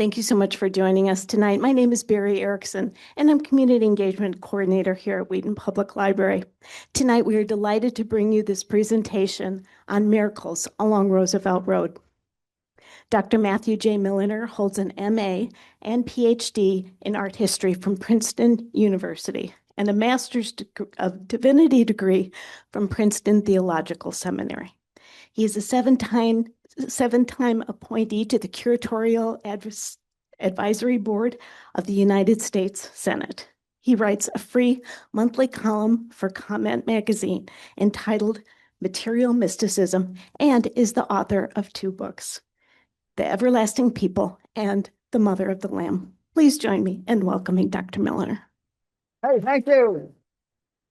Thank you so much for joining us tonight. My name is Barry Erickson, and I'm Community Engagement Coordinator here at Wheaton Public Library. Tonight, we are delighted to bring you this presentation on miracles along Roosevelt Road. Dr. Matthew J. Milliner holds an MA and PhD in art history from Princeton University and a Master's of Divinity degree from Princeton Theological Seminary. He is a seven-time appointee to the Curatorial Advisory Board of the United States Senate. He writes a free monthly column for Comment magazine entitled Material Mysticism and is the author of 2 books, The Everlasting People and The Mother of the Lamb. Please join me in welcoming Dr. Milliner. Hey, thank you.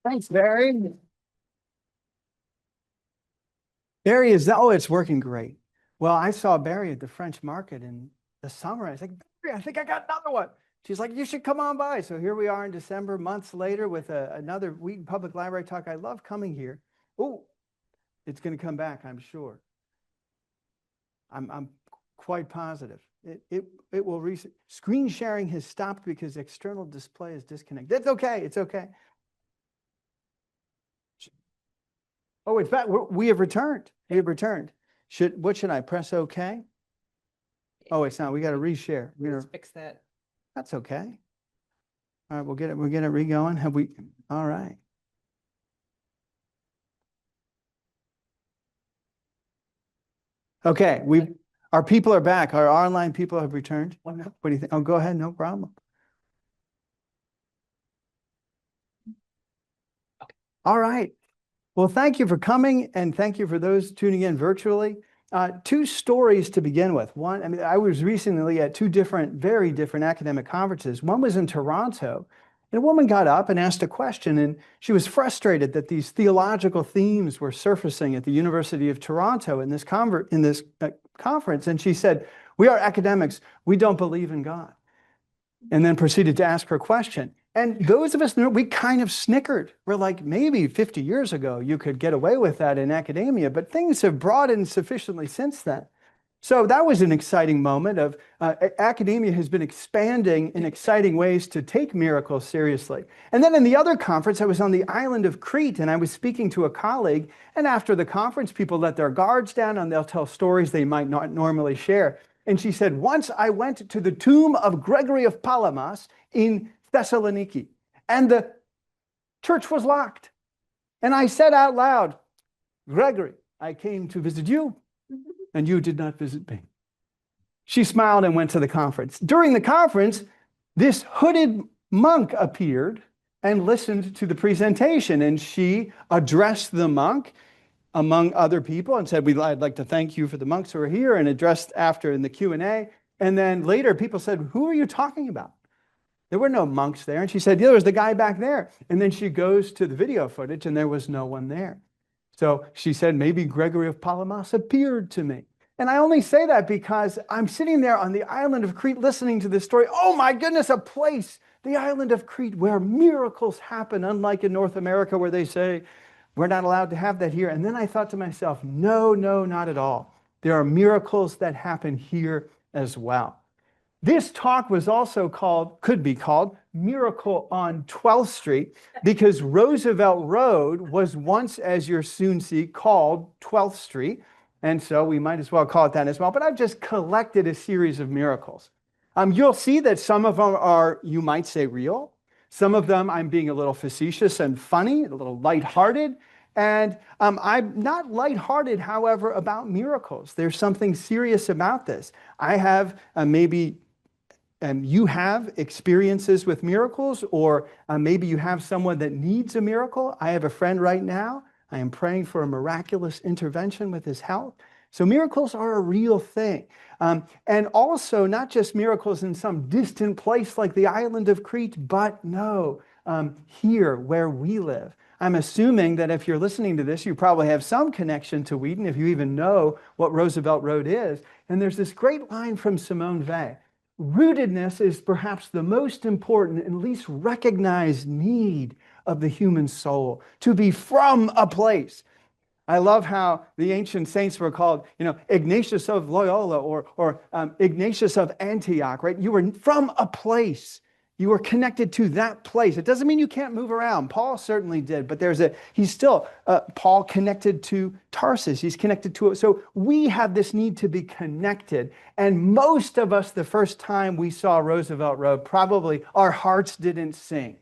Thanks, Barry. Barry it's working great. Well, I saw Barry at the French Market in the summer. I was like, Barry, I think I got another one. She's like, you should come on by. So here we are in December, months later, with another Wheaton Public Library talk. I love coming here. Oh, it's going to come back, I'm sure. I'm quite positive. It will screen sharing has stopped because external display is disconnected. That's okay. It's okay. Oh, it's back. We have returned. We have returned. What should I press? OK. Oh, it's not. We got to reshare. Let's fix that. That's okay. All right, we'll get it re-going. Have we? All right. Okay, our people are back. Our online people have returned. What do you think? Oh, go ahead. No problem. Okay. All right. Well, thank you for coming, and thank you for those tuning in virtually. 2 stories to begin with. One, I was recently at 2 very different academic conferences. One was in Toronto, and a woman got up and asked a question, and she was frustrated that these theological themes were surfacing at the University of Toronto in this conference. And she said, "We are academics. We don't believe in God." And then proceeded to ask her question. And those of us, we kind of snickered. We're like, maybe 50 years ago, you could get away with that in academia, but things have broadened sufficiently since then. So that was an exciting moment of academia has been expanding in exciting ways to take miracles seriously. And then in the other conference, I was on the island of Crete, and I was speaking to a colleague. And after the conference, people let their guards down, and they'll tell stories they might not normally share. And she said, once I went to the tomb of Gregory of Palamas in Thessaloniki, and the church was locked. And I said out loud, "Gregory, I came to visit you, and you did not visit me." She smiled and went to the conference. During the conference, this hooded monk appeared and listened to the presentation, and she addressed the monk among other people and said, "I'd like to thank you for the monks who are here," and addressed after in the Q&A. And then later people said, "Who are you talking about?" There were no monks there. And she said, "Yeah, there was the guy back there." And then she goes to the video footage and there was no one there. So she said, maybe Gregory of Palamas appeared to me. And I only say that because I'm sitting there on the island of Crete listening to this story. Oh my goodness, a place, the island of Crete, where miracles happen, unlike in North America where they say, we're not allowed to have that here. And then I thought to myself, no, not at all. There are miracles that happen here as well. This talk was also could be called Miracle on 12th Street, because Roosevelt Road was once, as you'll soon see, called 12th Street. And so we might as well call it that as well. But I've just collected a series of miracles. You'll see that some of them are, you might say, real. Some of them I'm being a little facetious and funny, a little lighthearted. And I'm not lighthearted, however, about miracles. There's something serious about this. I have you have experiences with miracles, or maybe you have someone that needs a miracle. I have a friend right now. I am praying for a miraculous intervention with his health. So miracles are a real thing. And also not just miracles in some distant place like the island of Crete, but no, here where we live. I'm assuming that if you're listening to this, you probably have some connection to Wheaton, if you even know what Roosevelt Road is. And there's this great line from Simone Weil. Rootedness is perhaps the most important and least recognized need of the human soul, to be from a place. I love how the ancient saints were called, Ignatius of Loyola or Ignatius of Antioch, right? You were from a place. You were connected to that place. It doesn't mean you can't move around. Paul certainly did, but he's still, Paul connected to Tarsus. He's connected to it. So we have this need to be connected. And most of us, the first time we saw Roosevelt Road, probably our hearts didn't sing,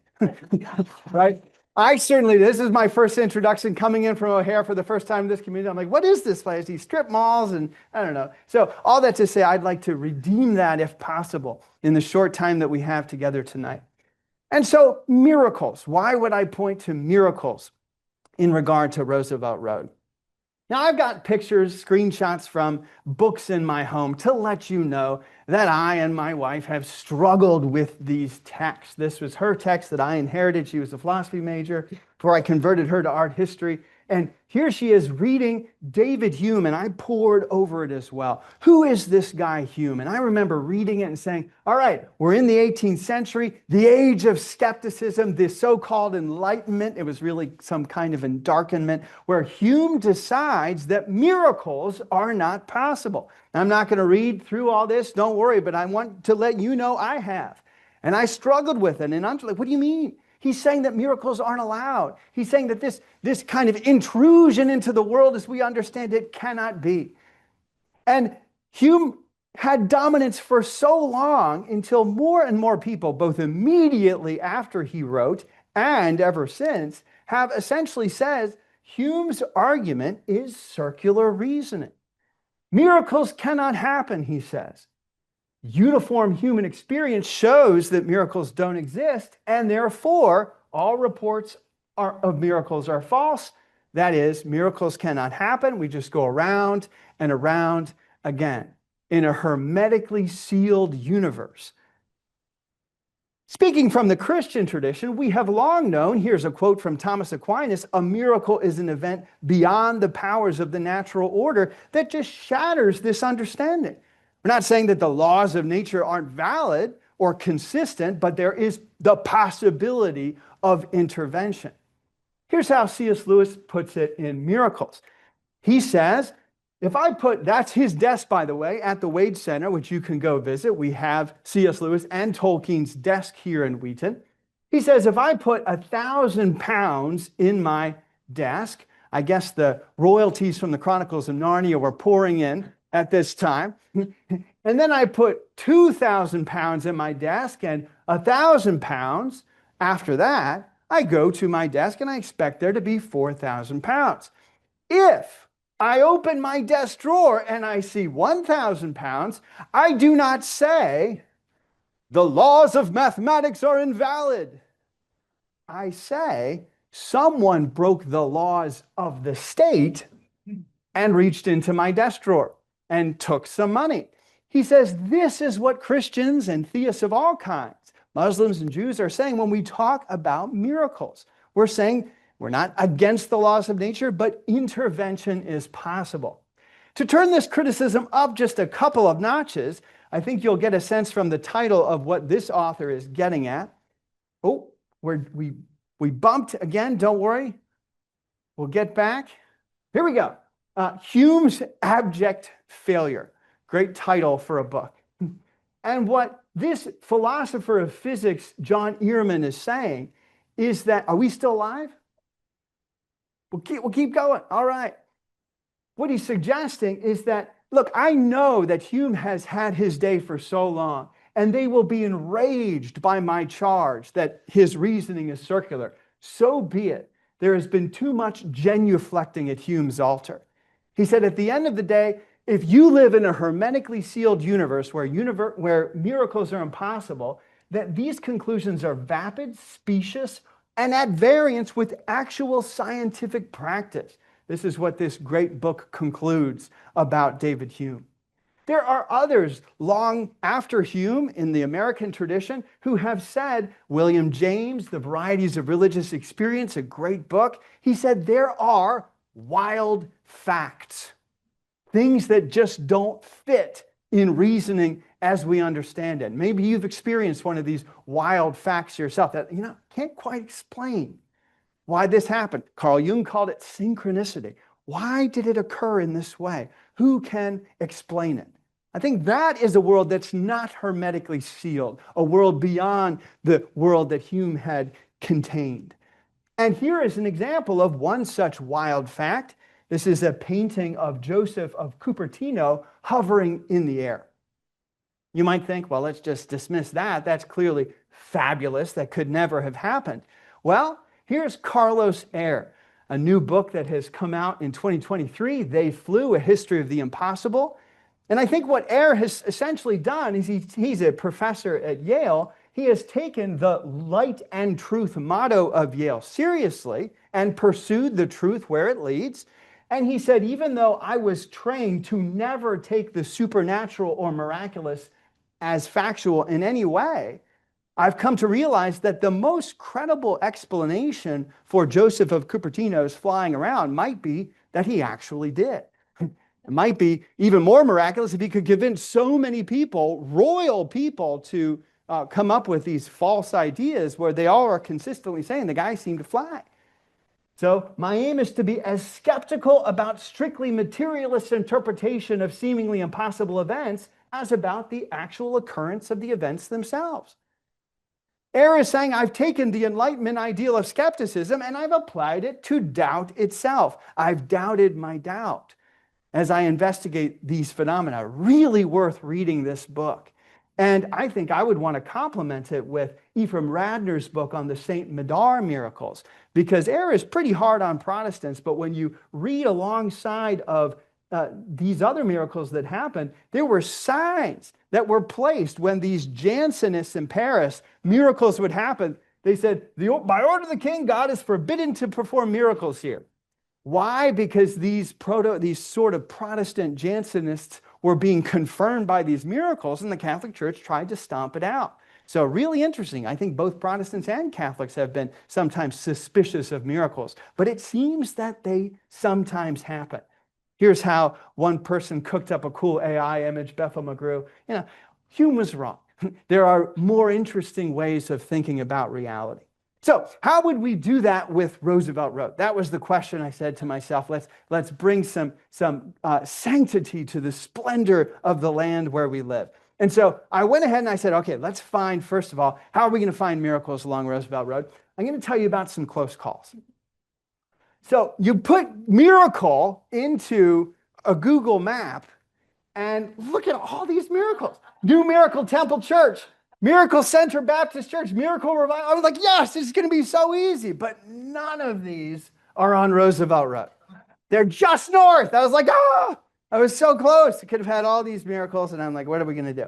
right? This is my first introduction coming in from O'Hare for the first time in this community. I'm like, what is this place? These strip malls and I don't know. So all that to say, I'd like to redeem that if possible in the short time that we have together tonight. And so miracles. Why would I point to miracles in regard to Roosevelt Road? Now, I've got pictures, screenshots from books in my home to let you know that I and my wife have struggled with these texts. This was her text that I inherited. She was a philosophy major before I converted her to art history. And here she is reading David Hume, and I pored over it as well. Who is this guy Hume? And I remember reading it and saying, all right, we're in the 18th century, the age of skepticism, this so-called Enlightenment. It was really some kind of endarkenment where Hume decides that miracles are not possible. I'm not going to read through all this, don't worry, but I want to let you know I have. And I struggled with it, and I'm like, what do you mean? He's saying that miracles aren't allowed. He's saying that this kind of intrusion into the world as we understand it cannot be. And Hume had dominance for so long until more and more people, both immediately after he wrote and ever since, have essentially said Hume's argument is circular reasoning. Miracles cannot happen, he says. Uniform human experience shows that miracles don't exist, and therefore all reports of miracles are false. That is, miracles cannot happen. We just go around and around again in a hermetically sealed universe. Speaking from the Christian tradition, we have long known, here's a quote from Thomas Aquinas, a miracle is an event beyond the powers of the natural order that just shatters this understanding. We're not saying that the laws of nature aren't valid or consistent, but there is the possibility of intervention. Here's how C.S. Lewis puts it in Miracles. He says, that's his desk, by the way, at the Wade Center, which you can go visit. We have C.S. Lewis and Tolkien's desk here in Wheaton. He says, if I put 1,000 pounds in my desk, I guess the royalties from the Chronicles of Narnia were pouring in at this time. And then I put 2,000 pounds in my desk and 1,000 pounds. After that, I go to my desk and I expect there to be 4,000 pounds. If I open my desk drawer and I see 1,000 pounds, I do not say, the laws of mathematics are invalid. I say, someone broke the laws of the state and reached into my desk drawer and took some money. He says, this is what Christians and theists of all kinds, Muslims and Jews, are saying when we talk about miracles. We're saying we're not against the laws of nature, but intervention is possible. To turn this criticism up just a couple of notches, I think you'll get a sense from the title of what this author is getting at. Oh, we bumped again, don't worry. We'll get back. Here we go. Hume's Abject Failure. Great title for a book. And what this philosopher of physics, John Earman, is saying is that, are we still alive? We'll keep going. All right. What he's suggesting is that, look, I know that Hume has had his day for so long, and they will be enraged by my charge that his reasoning is circular. So be it. There has been too much genuflecting at Hume's altar. He said, at the end of the day, if you live in a hermetically sealed universe where miracles are impossible, that these conclusions are vapid, specious, and at variance with actual scientific practice. This is what this great book concludes about David Hume. There are others long after Hume in the American tradition who have said, William James, The Varieties of Religious Experience, a great book, he said there are wild facts. Things that just don't fit in reasoning as we understand it. Maybe you've experienced one of these wild facts yourself that, can't quite explain why this happened. Carl Jung called it synchronicity. Why did it occur in this way? Who can explain it? I think that is a world that's not hermetically sealed, a world beyond the world that Hume had contained. And here is an example of one such wild fact. This is a painting of Joseph of Cupertino hovering in the air. You might think, well, let's just dismiss that. That's clearly fabulous. That could never have happened. Well, here's Carlos Ayer, a new book that has come out in 2023, They Flew, A History of the Impossible. And I think what Ayer has essentially done is he's a professor at Yale. He has taken the light and truth motto of Yale seriously and pursued the truth where it leads. And he said, even though I was trained to never take the supernatural or miraculous as factual in any way, I've come to realize that the most credible explanation for Joseph of Cupertino's flying around might be that he actually did. It might be even more miraculous if he could convince so many people, royal people, to come up with these false ideas where they all are consistently saying the guy seemed to fly. So my aim is to be as skeptical about strictly materialist interpretation of seemingly impossible events as about the actual occurrence of the events themselves. Ayer is saying, I've taken the Enlightenment ideal of skepticism and I've applied it to doubt itself. I've doubted my doubt as I investigate these phenomena. Really worth reading this book. And I think I would want to complement it with Ephraim Radner's book on the St. Medard miracles, because Ayer is pretty hard on Protestants, but when you read alongside of these other miracles that happened, there were signs that were placed when these Jansenists in Paris, miracles would happen. They said, by order of the king, God is forbidden to perform miracles here. Why? Because these sort of Protestant Jansenists were being confirmed by these miracles, and the Catholic Church tried to stomp it out. So really interesting. I think both Protestants and Catholics have been sometimes suspicious of miracles, but it seems that they sometimes happen. Here's how one person cooked up a cool AI image, Bethel McGrew. Hume was wrong. There are more interesting ways of thinking about reality. So how would we do that with Roosevelt Road? That was the question I said to myself. Let's bring some sanctity to the splendor of the land where we live. And so I went ahead and I said, okay, let's find, first of all, how are we going to find miracles along Roosevelt Road? I'm going to tell you about some close calls. So you put miracle into a Google map and look at all these miracles. New Miracle Temple Church, Miracle Center Baptist Church, Miracle Revival. I was like, yes, this is going to be so easy. But none of these are on Roosevelt Road. They're just north. I was like, I was so close. I could have had all these miracles. And I'm like, what are we going to do?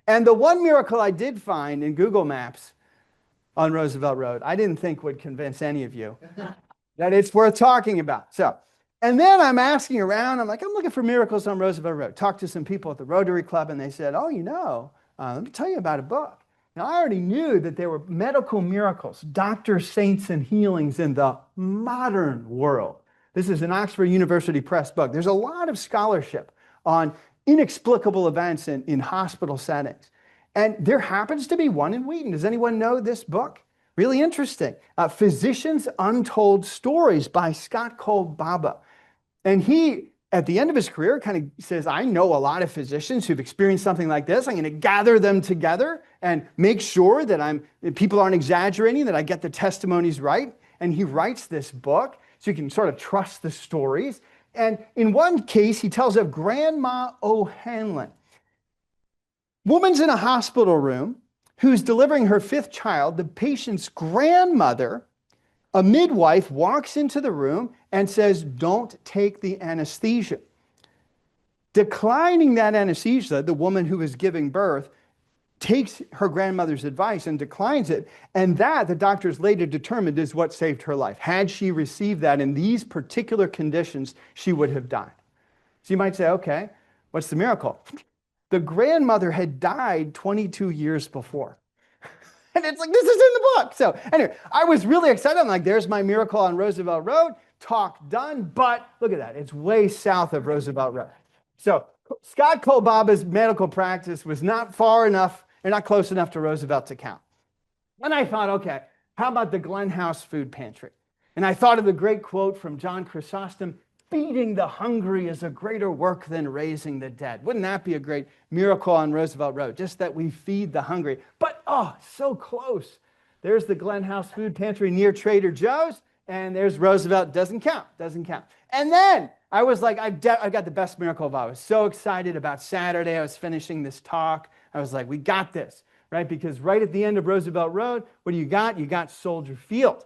And the one miracle I did find in Google Maps on Roosevelt Road, I didn't think would convince any of you that it's worth talking about. And then I'm asking around. I'm looking for miracles on Roosevelt Road. Talked to some people at the Rotary Club, and they said, let me tell you about a book. Now, I already knew that there were medical miracles, doctors, saints, and healings in the modern world. This is an Oxford University Press book. There's a lot of scholarship on inexplicable events in hospital settings. And there happens to be one in Wheaton. Does anyone know this book? Really interesting. Physicians' Untold Stories by Scott Cole Baba. And he, at the end of his career, kind of says, I know a lot of physicians who've experienced something like this. I'm going to gather them together and make sure that people aren't exaggerating, that I get the testimonies right. And he writes this book so you can sort of trust the stories. And in one case, he tells of Grandma O'Hanlon. Woman's in a hospital room who's delivering her 5th child. The patient's grandmother, a midwife, walks into the room and says, don't take the anesthesia. Declining that anesthesia, the woman who is giving birth takes her grandmother's advice and declines it. And that, the doctors later determined, is what saved her life. Had she received that in these particular conditions, she would have died. So you might say, okay, what's the miracle? The grandmother had died 22 years before. And it's like, this is in the book. So anyway, I was really excited. I'm like, there's my miracle on Roosevelt Road. Talk done. But look at that. It's way south of Roosevelt Road. So Scott Cole Baba's medical practice was not far enough and not close enough to Roosevelt to count. And I thought, okay, how about the Glen House Food Pantry? And I thought of the great quote from John Chrysostom, feeding the hungry is a greater work than raising the dead. Wouldn't that be a great miracle on Roosevelt Road? Just that we feed the hungry. But, oh, so close. There's the Glen House Food Pantry near Trader Joe's, and there's Roosevelt. Doesn't count. And then I was like, I got the best miracle of all. I was so excited about Saturday. I was finishing this talk. I was like, we got this, right? Because right at the end of Roosevelt Road, what do you got? You got Soldier Field.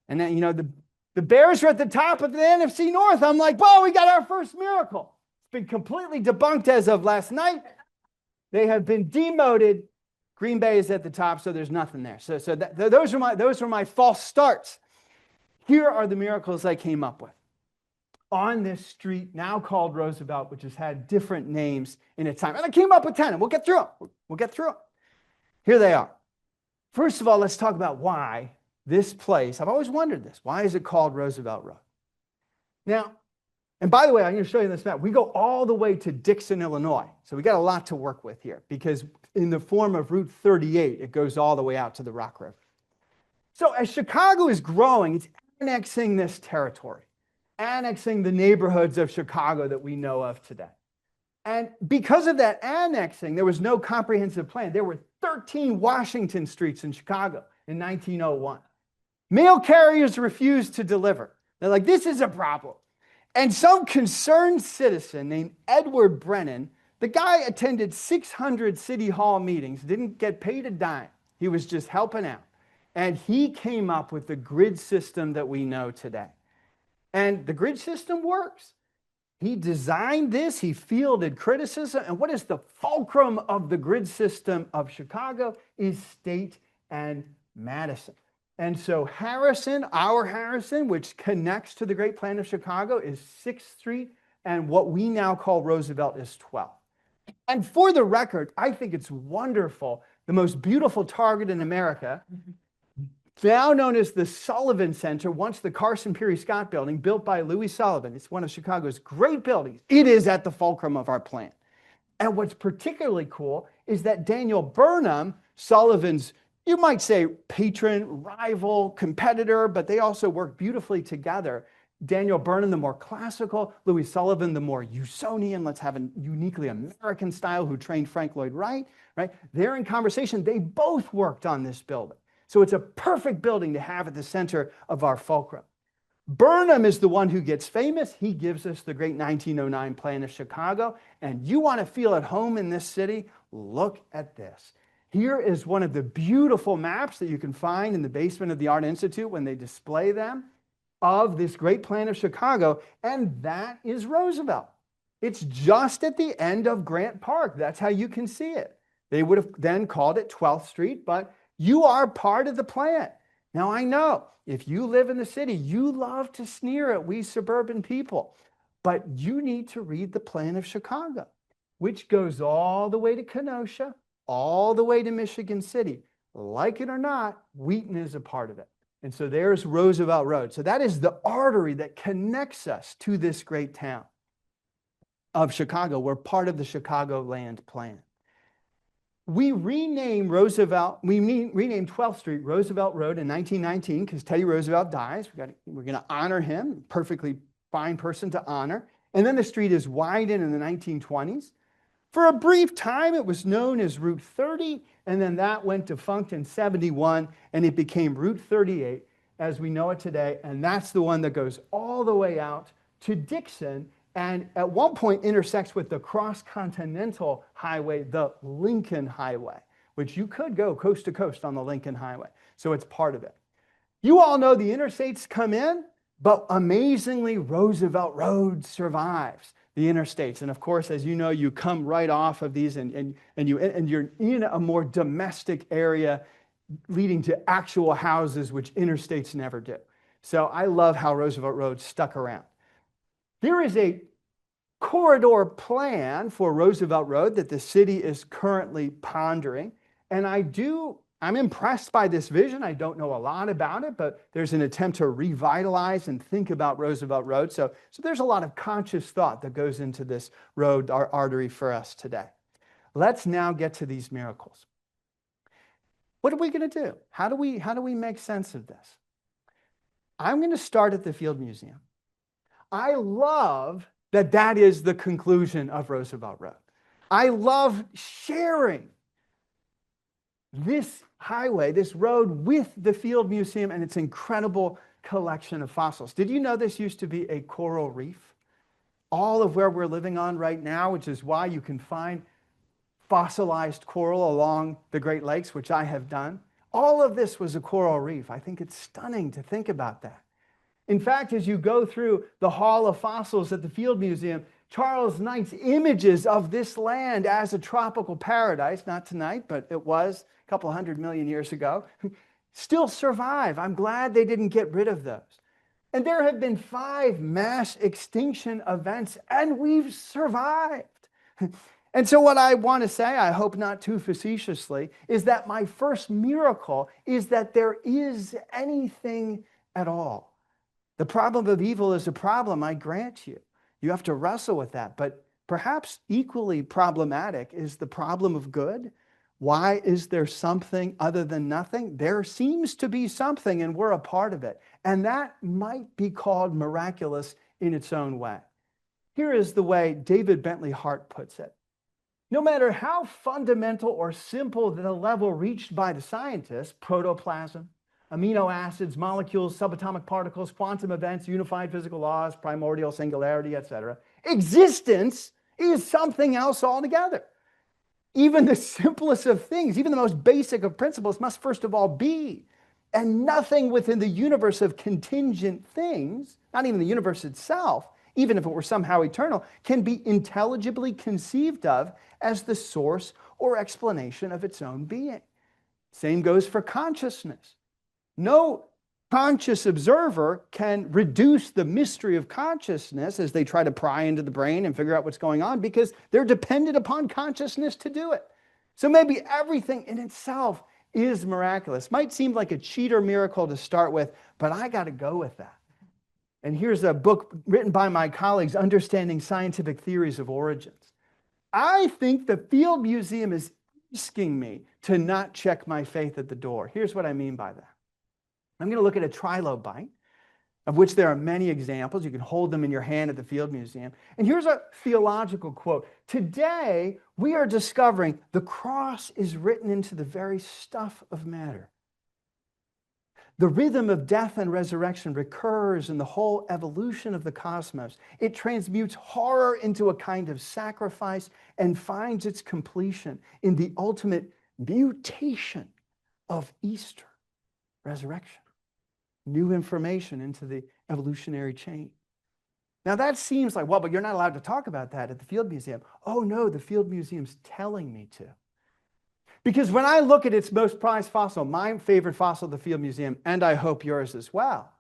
And then, the Bears are at the top of the NFC North. I'm like, whoa, we got our first miracle. It's been completely debunked as of last night. They have been demoted. Green Bay is at the top, so there's nothing there. So those are my false starts. Here are the miracles I came up with. On this street, now called Roosevelt, which has had different names in its time. And I came up with 10, and we'll get through them. Here they are. First of all, let's talk about why this place, I've always wondered this, why is it called Roosevelt Road? Now, and by the way, I'm going to show you this map. We go all the way to Dixon, Illinois. So we got a lot to work with here because in the form of Route 38, it goes all the way out to the Rock River. So as Chicago is growing, it's annexing this territory, annexing the neighborhoods of Chicago that we know of today. And because of that annexing, there was no comprehensive plan. There were 13 Washington streets in Chicago in 1901. Mail carriers refused to deliver. They're like, this is a problem. And some concerned citizen named Edward Brennan, the guy attended 600 city hall meetings, didn't get paid a dime. He was just helping out. And he came up with the grid system that we know today. And the grid system works. He designed this, he fielded criticism, and what is the fulcrum of the grid system of Chicago is State and Madison. And so Harrison, our Harrison, which connects to the Great Plan of Chicago, is 6th Street, and what we now call Roosevelt is 12th. And for the record, I think it's wonderful, the most beautiful Target in America, now known as the Sullivan Center, once the Carson Peary Scott building, built by Louis Sullivan. It's one of Chicago's great buildings. It is at the fulcrum of our plan. And what's particularly cool is that Daniel Burnham, Sullivan's, you might say, patron, rival, competitor, but they also work beautifully together. Daniel Burnham, the more classical, Louis Sullivan, the more Usonian, let's have a uniquely American style, who trained Frank Lloyd Wright, right? They're in conversation. They both worked on this building. So it's a perfect building to have at the center of our fulcrum. Burnham is the one who gets famous. He gives us the great 1909 plan of Chicago. And you want to feel at home in this city? Look at this. Here is one of the beautiful maps that you can find in the basement of the Art Institute when they display them of this great plan of Chicago. And that is Roosevelt. It's just at the end of Grant Park. That's how you can see it. They would have then called it 12th Street, but you are part of the plan. Now, I know if you live in the city, you love to sneer at we suburban people, but you need to read the plan of Chicago, which goes all the way to Kenosha, all the way to Michigan City. Like it or not, Wheaton is a part of it. And so there's Roosevelt Road. So that is the artery that connects us to this great town of Chicago. We're part of the Chicagoland plan. We renamed 12th Street Roosevelt Road in 1919 because Teddy Roosevelt dies. We're going to honor him, perfectly fine person to honor. And then the street is widened in the 1920s. For a brief time, it was known as Route 30, and then that went defunct in 71, and it became Route 38 as we know it today, and that's the one that goes all the way out to Dixon, and at one point intersects with the cross-continental highway, the Lincoln Highway, which you could go coast to coast on the Lincoln Highway. So it's part of it. You all know the interstates come in, but amazingly, Roosevelt Road survives the interstates. And of course, as you know, you come right off of these and you're in a more domestic area leading to actual houses, which interstates never do. So I love how Roosevelt Road stuck around. There is a corridor plan for Roosevelt Road that the city is currently pondering. And I'm impressed by this vision. I don't know a lot about it, but there's an attempt to revitalize and think about Roosevelt Road. So there's a lot of conscious thought that goes into this road, our artery for us today. Let's now get to these miracles. What are we going to do? How do we make sense of this? I'm going to start at the Field Museum. I love that that is the conclusion of Roosevelt Road. I love sharing this highway, this road with the Field Museum and its incredible collection of fossils. Did you know this used to be a coral reef? All of where we're living on right now, which is why you can find fossilized coral along the Great Lakes, which I have done. All of this was a coral reef. I think it's stunning to think about that. In fact, as you go through the Hall of Fossils at the Field Museum, Charles Knight's images of this land as a tropical paradise, not tonight, but it was a couple 100 million years ago, still survive. I'm glad they didn't get rid of those. And there have been 5 mass extinction events, and we've survived. And so what I want to say, I hope not too facetiously, is that my first miracle is that there is anything at all. The problem of evil is a problem, I grant you. You have to wrestle with that. But perhaps equally problematic is the problem of good. Why is there something other than nothing? There seems to be something, and we're a part of it. And that might be called miraculous in its own way. Here is the way David Bentley Hart puts it. No matter how fundamental or simple the level reached by the scientists, protoplasm, amino acids, molecules, subatomic particles, quantum events, unified physical laws, primordial singularity, etc., existence is something else altogether. Even the simplest of things, even the most basic of principles must first of all be. And nothing within the universe of contingent things, not even the universe itself, even if it were somehow eternal, can be intelligibly conceived of as the source or explanation of its own being. Same goes for consciousness. No conscious observer can reduce the mystery of consciousness as they try to pry into the brain and figure out what's going on, because they're dependent upon consciousness to do it. So maybe everything in itself is miraculous. Might seem like a cheater miracle to start with, but I got to go with that. And here's a book written by my colleagues, Understanding Scientific Theories of Origins. I think the Field Museum is asking me to not check my faith at the door. Here's what I mean by that. I'm going to look at a trilobite, of which there are many examples. You can hold them in your hand at the Field Museum. And here's a theological quote. Today, we are discovering the cross is written into the very stuff of matter. The rhythm of death and resurrection recurs in the whole evolution of the cosmos. It transmutes horror into a kind of sacrifice and finds its completion in the ultimate mutation of Easter, resurrection. New information into the evolutionary chain. Now that seems like, well, but you're not allowed to talk about that at the Field Museum. Oh no, the Field Museum's telling me to. Because when I look at its most prized fossil, my favorite fossil of the Field Museum, and I hope yours as well,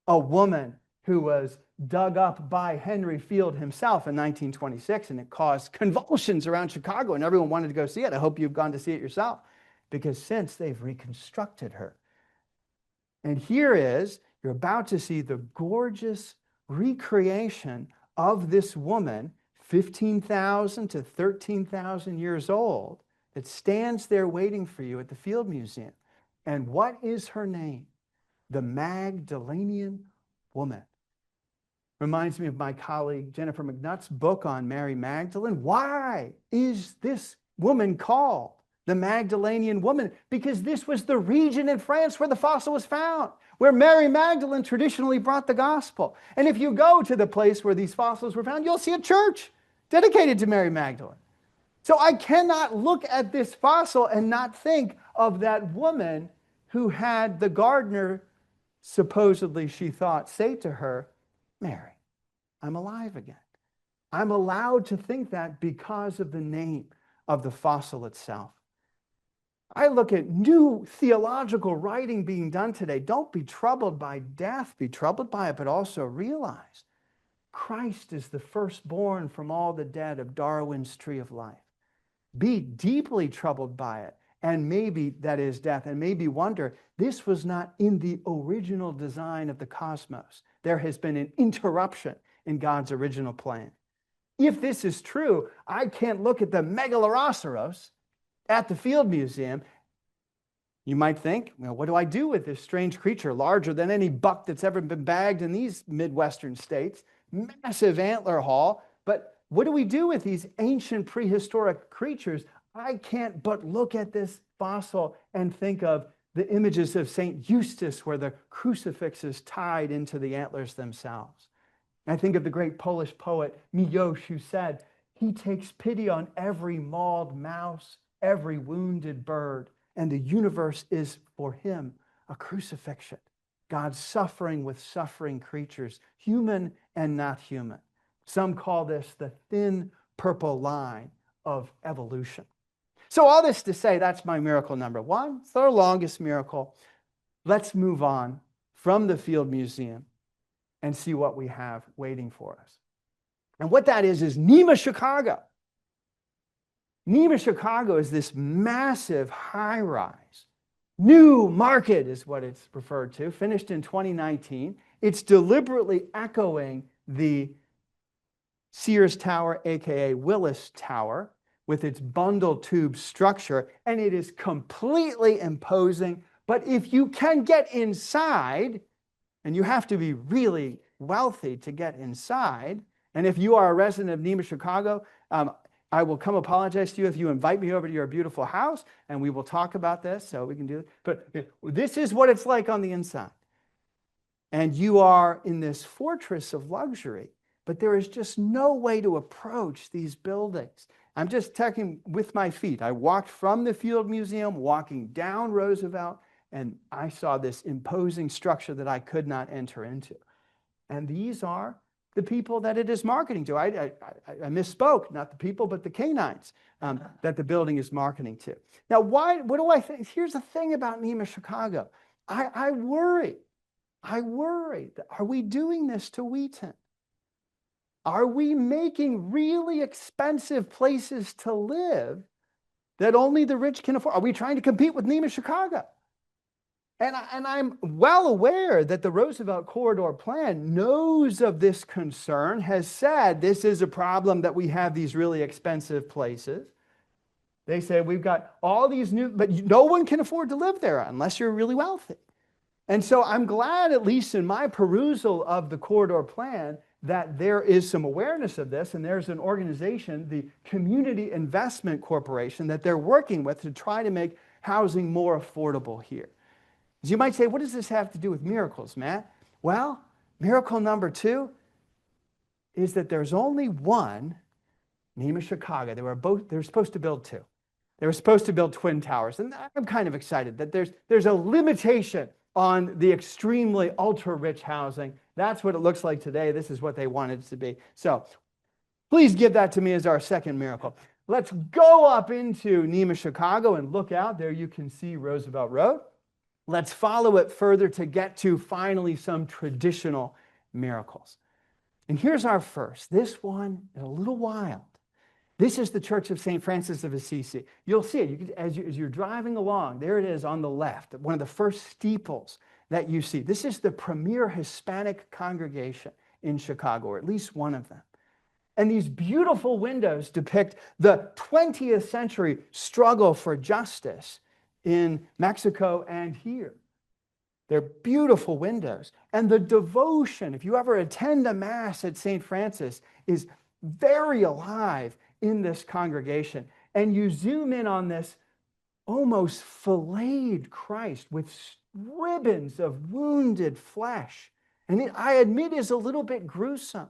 a woman who was dug up by Henry Field himself in 1926, and it caused convulsions around Chicago, and everyone wanted to go see it. I hope you've gone to see it yourself, because since they've reconstructed her. And here is, you're about to see the gorgeous recreation of this woman, 15,000 to 13,000 years old, that stands there waiting for you at the Field Museum. And what is her name? The Magdalenian woman. Reminds me of my colleague Jennifer McNutt's book on Mary Magdalene. Why is this woman called the Magdalenian woman? Because this was the region in France where the fossil was found, where Mary Magdalene traditionally brought the gospel. And if you go to the place where these fossils were found, you'll see a church dedicated to Mary Magdalene. So I cannot look at this fossil and not think of that woman who had the gardener, supposedly she thought, say to her, Mary, I'm alive again. I'm allowed to think that because of the name of the fossil itself. I look at new theological writing being done today. Don't be troubled by death, be troubled by it, but also realize Christ is the firstborn from all the dead of Darwin's tree of life. Be deeply troubled by it, and maybe that is death, and maybe wonder, this was not in the original design of the cosmos. There has been an interruption in God's original plan. If this is true, I can't look at the Megalorosaurus at the Field Museum. You might think, well, what do I do with this strange creature larger than any buck that's ever been bagged in these Midwestern states? massive antler haul. But what do we do with these ancient prehistoric creatures? I can't but look at this fossil and think of the images of St. Eustace, where the crucifix is tied into the antlers themselves. I think of the great Polish poet Miłosz, who said, "He takes pity on every mauled mouse, every wounded bird, and the universe is for him a crucifixion." God suffering with suffering creatures, human and not human. Some call this the thin purple line of evolution. So all this to say, that's my miracle number one. It's our longest miracle. Let's move on from the Field Museum and see what we have waiting for us. And what that is NEMA Chicago. NEMA Chicago is this massive high-rise. New market is what it's referred to, finished in 2019. It's deliberately echoing the Sears Tower, aka Willis Tower, with its bundle tube structure, and it is completely imposing. But if you can get inside, and you have to be really wealthy to get inside, and if you are a resident of NEMA Chicago, I will come apologize to you if you invite me over to your beautiful house, and we will talk about this, so we can do it. But this is what it's like on the inside. And you are in this fortress of luxury, but there is just no way to approach these buildings. I'm just checking with my feet. I walked from the Field Museum, walking down Roosevelt, and I saw this imposing structure that I could not enter into. And these are the people that it is marketing to. I misspoke, not the people, but the canines that the building is marketing to. Now, what do I think? Here's the thing about NEMA Chicago. I worry. Are we doing this to Wheaton? Are we making really expensive places to live that only the rich can afford? Are we trying to compete with NEMA Chicago? And I'm well aware that the Roosevelt Corridor Plan knows of this concern, has said this is a problem that we have these really expensive places. They say we've got all these new, but no one can afford to live there unless you're really wealthy. And so I'm glad, at least in my perusal of the Corridor Plan, that there is some awareness of this, and there's an organization, the Community Investment Corporation, that they're working with to try to make housing more affordable here. As you might say, what does this have to do with miracles, Matt? Well, miracle number two is that there's only one NEMA Chicago. They were supposed to build two. They were supposed to build twin towers. And I'm kind of excited that there's a limitation on the extremely ultra-rich housing. That's what it looks like today. This is what they wanted it to be. So please give that to me as our second miracle. Let's go up into NEMA Chicago and look out. There you can see Roosevelt Road. Let's follow it further to get to finally some traditional miracles. And here's our first. This one is a little wild. This is the Church of St. Francis of Assisi. You'll see it as you're driving along. There it is on the left, one of the first steeples that you see. This is the premier Hispanic congregation in Chicago, or at least one of them. And these beautiful windows depict the 20th century struggle for justice in Mexico and here. They're beautiful windows. And the devotion, if you ever attend a Mass at St. Francis, is very alive in this congregation. And you zoom in on this almost filleted Christ with ribbons of wounded flesh. And I admit is a little bit gruesome.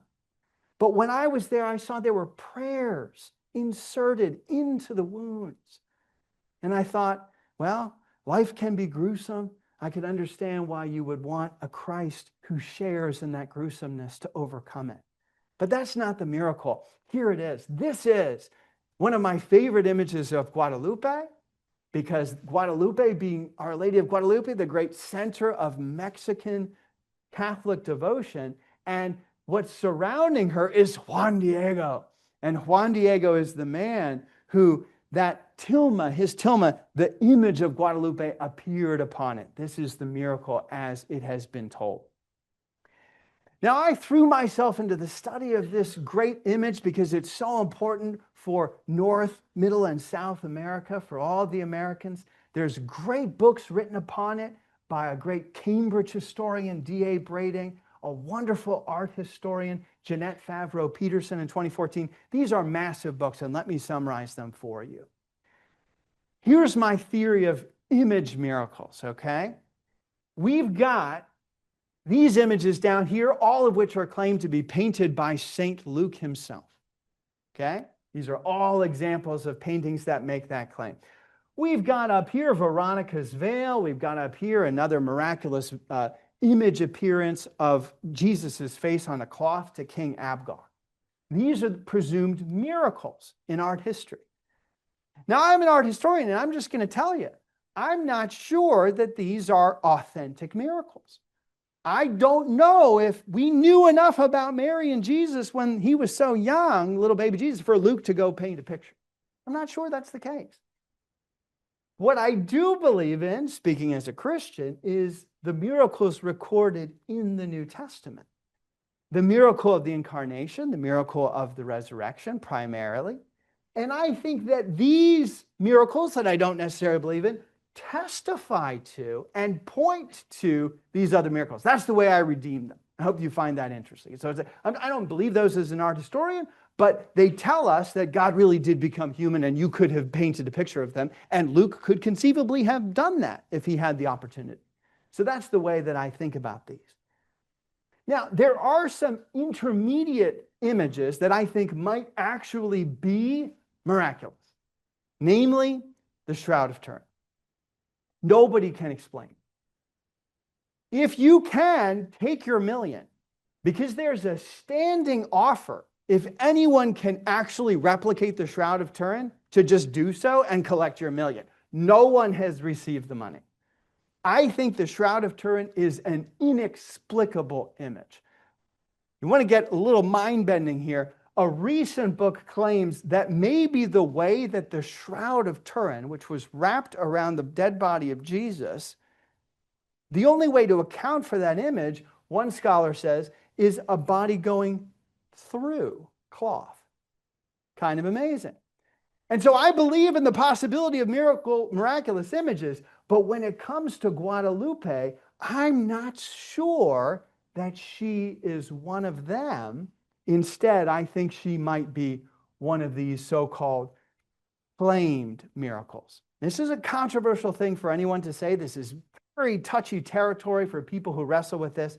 But when I was there, I saw there were prayers inserted into the wounds. And I thought, well, life can be gruesome. I could understand why you would want a Christ who shares in that gruesomeness to overcome it. But that's not the miracle. Here it is. This is one of my favorite images of Guadalupe, because Guadalupe, being Our Lady of Guadalupe, the great center of Mexican Catholic devotion, and what's surrounding her is Juan Diego. And Juan Diego is the man who that tilma, his tilma, the image of Guadalupe appeared upon it. This is the miracle as it has been told. Now, I threw myself into the study of this great image because it's so important for North, Middle, and South America, for all the Americans. There's great books written upon it by a great Cambridge historian, D.A. Brading, a wonderful art historian, Jeanette Favreau Peterson in 2014. These are massive books, and let me summarize them for you. Here's my theory of image miracles, okay? We've got these images down here, all of which are claimed to be painted by St. Luke himself, okay? These are all examples of paintings that make that claim. We've got up here Veronica's veil. We've got up here another miraculous image appearance of Jesus' face on a cloth to King Abgar. These are presumed miracles in art history. Now, I'm an art historian, and I'm just going to tell you, I'm not sure that these are authentic miracles. I don't know if we knew enough about Mary and Jesus when he was so young, little baby Jesus, for Luke to go paint a picture. I'm not sure that's the case. What I do believe in, speaking as a Christian, is the miracles recorded in the New Testament. The miracle of the incarnation, the miracle of the resurrection primarily. And I think that these miracles that I don't necessarily believe in testify to and point to these other miracles. That's the way I redeem them. I hope you find that interesting. So I don't believe those as an art historian, but they tell us that God really did become human and you could have painted a picture of them. And Luke could conceivably have done that if he had the opportunity. So that's the way that I think about these. Now, there are some intermediate images that I think might actually be miraculous, namely the Shroud of Turin. Nobody can explain. If you can, take your million, because there's a standing offer, if anyone can actually replicate the Shroud of Turin, to just do so and collect your million. No one has received the money. I think the Shroud of Turin is an inexplicable image. You want to get a little mind-bending here. A recent book claims that maybe the way that the Shroud of Turin, which was wrapped around the dead body of Jesus, the only way to account for that image, one scholar says, is a body going through cloth. Kind of amazing. And so I believe in the possibility of miraculous images, but when it comes to Guadalupe, I'm not sure that she is one of them. Instead, I think she might be one of these so-called claimed miracles. This is a controversial thing for anyone to say. This is very touchy territory for people who wrestle with this.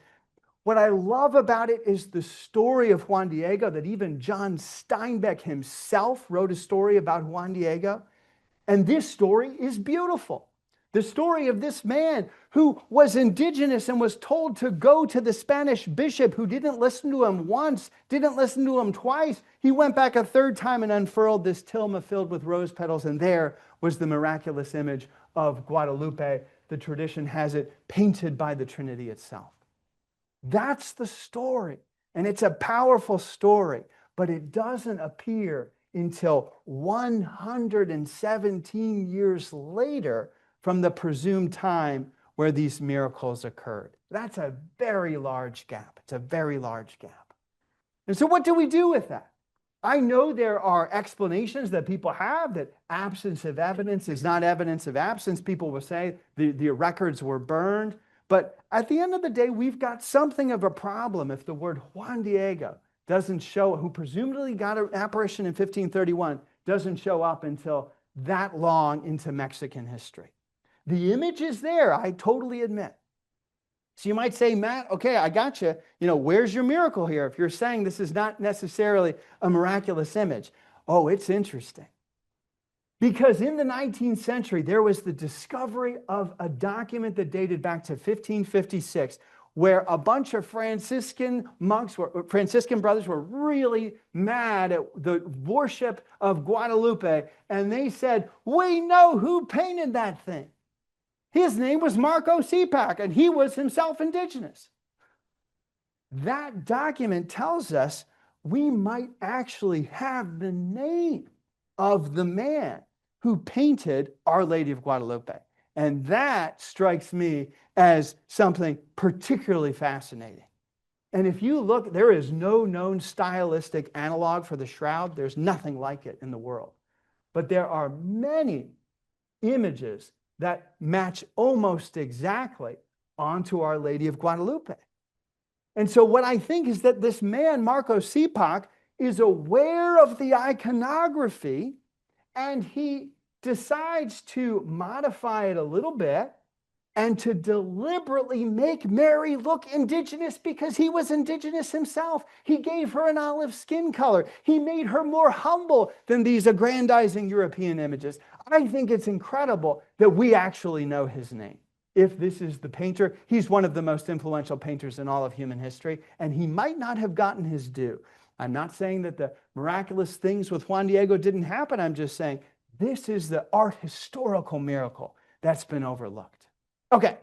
What I love about it is the story of Juan Diego, that even John Steinbeck himself wrote a story about Juan Diego. And this story is beautiful. The story of this man who was indigenous and was told to go to the Spanish bishop, who didn't listen to him once, didn't listen to him twice. He went back a third time and unfurled this tilma filled with rose petals, and there was the miraculous image of Guadalupe. The tradition has it painted by the Trinity itself. That's the story, and it's a powerful story, but it doesn't appear until 117 years later from the presumed time where these miracles occurred. That's a very large gap. It's a very large gap. And so what do we do with that? I know there are explanations that people have that absence of evidence is not evidence of absence. People will say the records were burned. But at the end of the day, we've got something of a problem if the word Juan Diego doesn't show, who presumably got an apparition in 1531, doesn't show up until that long into Mexican history. The image is there, I totally admit. So you might say, Matt, okay, I got you. Where's your miracle here if you're saying this is not necessarily a miraculous image? Oh, it's interesting. Because in the 19th century, there was the discovery of a document that dated back to 1556, where a bunch of Franciscan brothers were really mad at the worship of Guadalupe, and they said, we know who painted that thing. His name was Marco Cipac, and he was himself indigenous. That document tells us we might actually have the name of the man who painted Our Lady of Guadalupe. And that strikes me as something particularly fascinating. And if you look, there is no known stylistic analog for the shroud. There's nothing like it in the world. But there are many images that match almost exactly onto Our Lady of Guadalupe. And so what I think is that this man, Marco Sipak, is aware of the iconography, and he decides to modify it a little bit and to deliberately make Mary look indigenous because he was indigenous himself. He gave her an olive skin color. He made her more humble than these aggrandizing European images. I think it's incredible that we actually know his name. If this is the painter, he's one of the most influential painters in all of human history, and he might not have gotten his due. I'm not saying that the miraculous things with Juan Diego didn't happen. I'm just saying this is the art historical miracle that's been overlooked. Okay,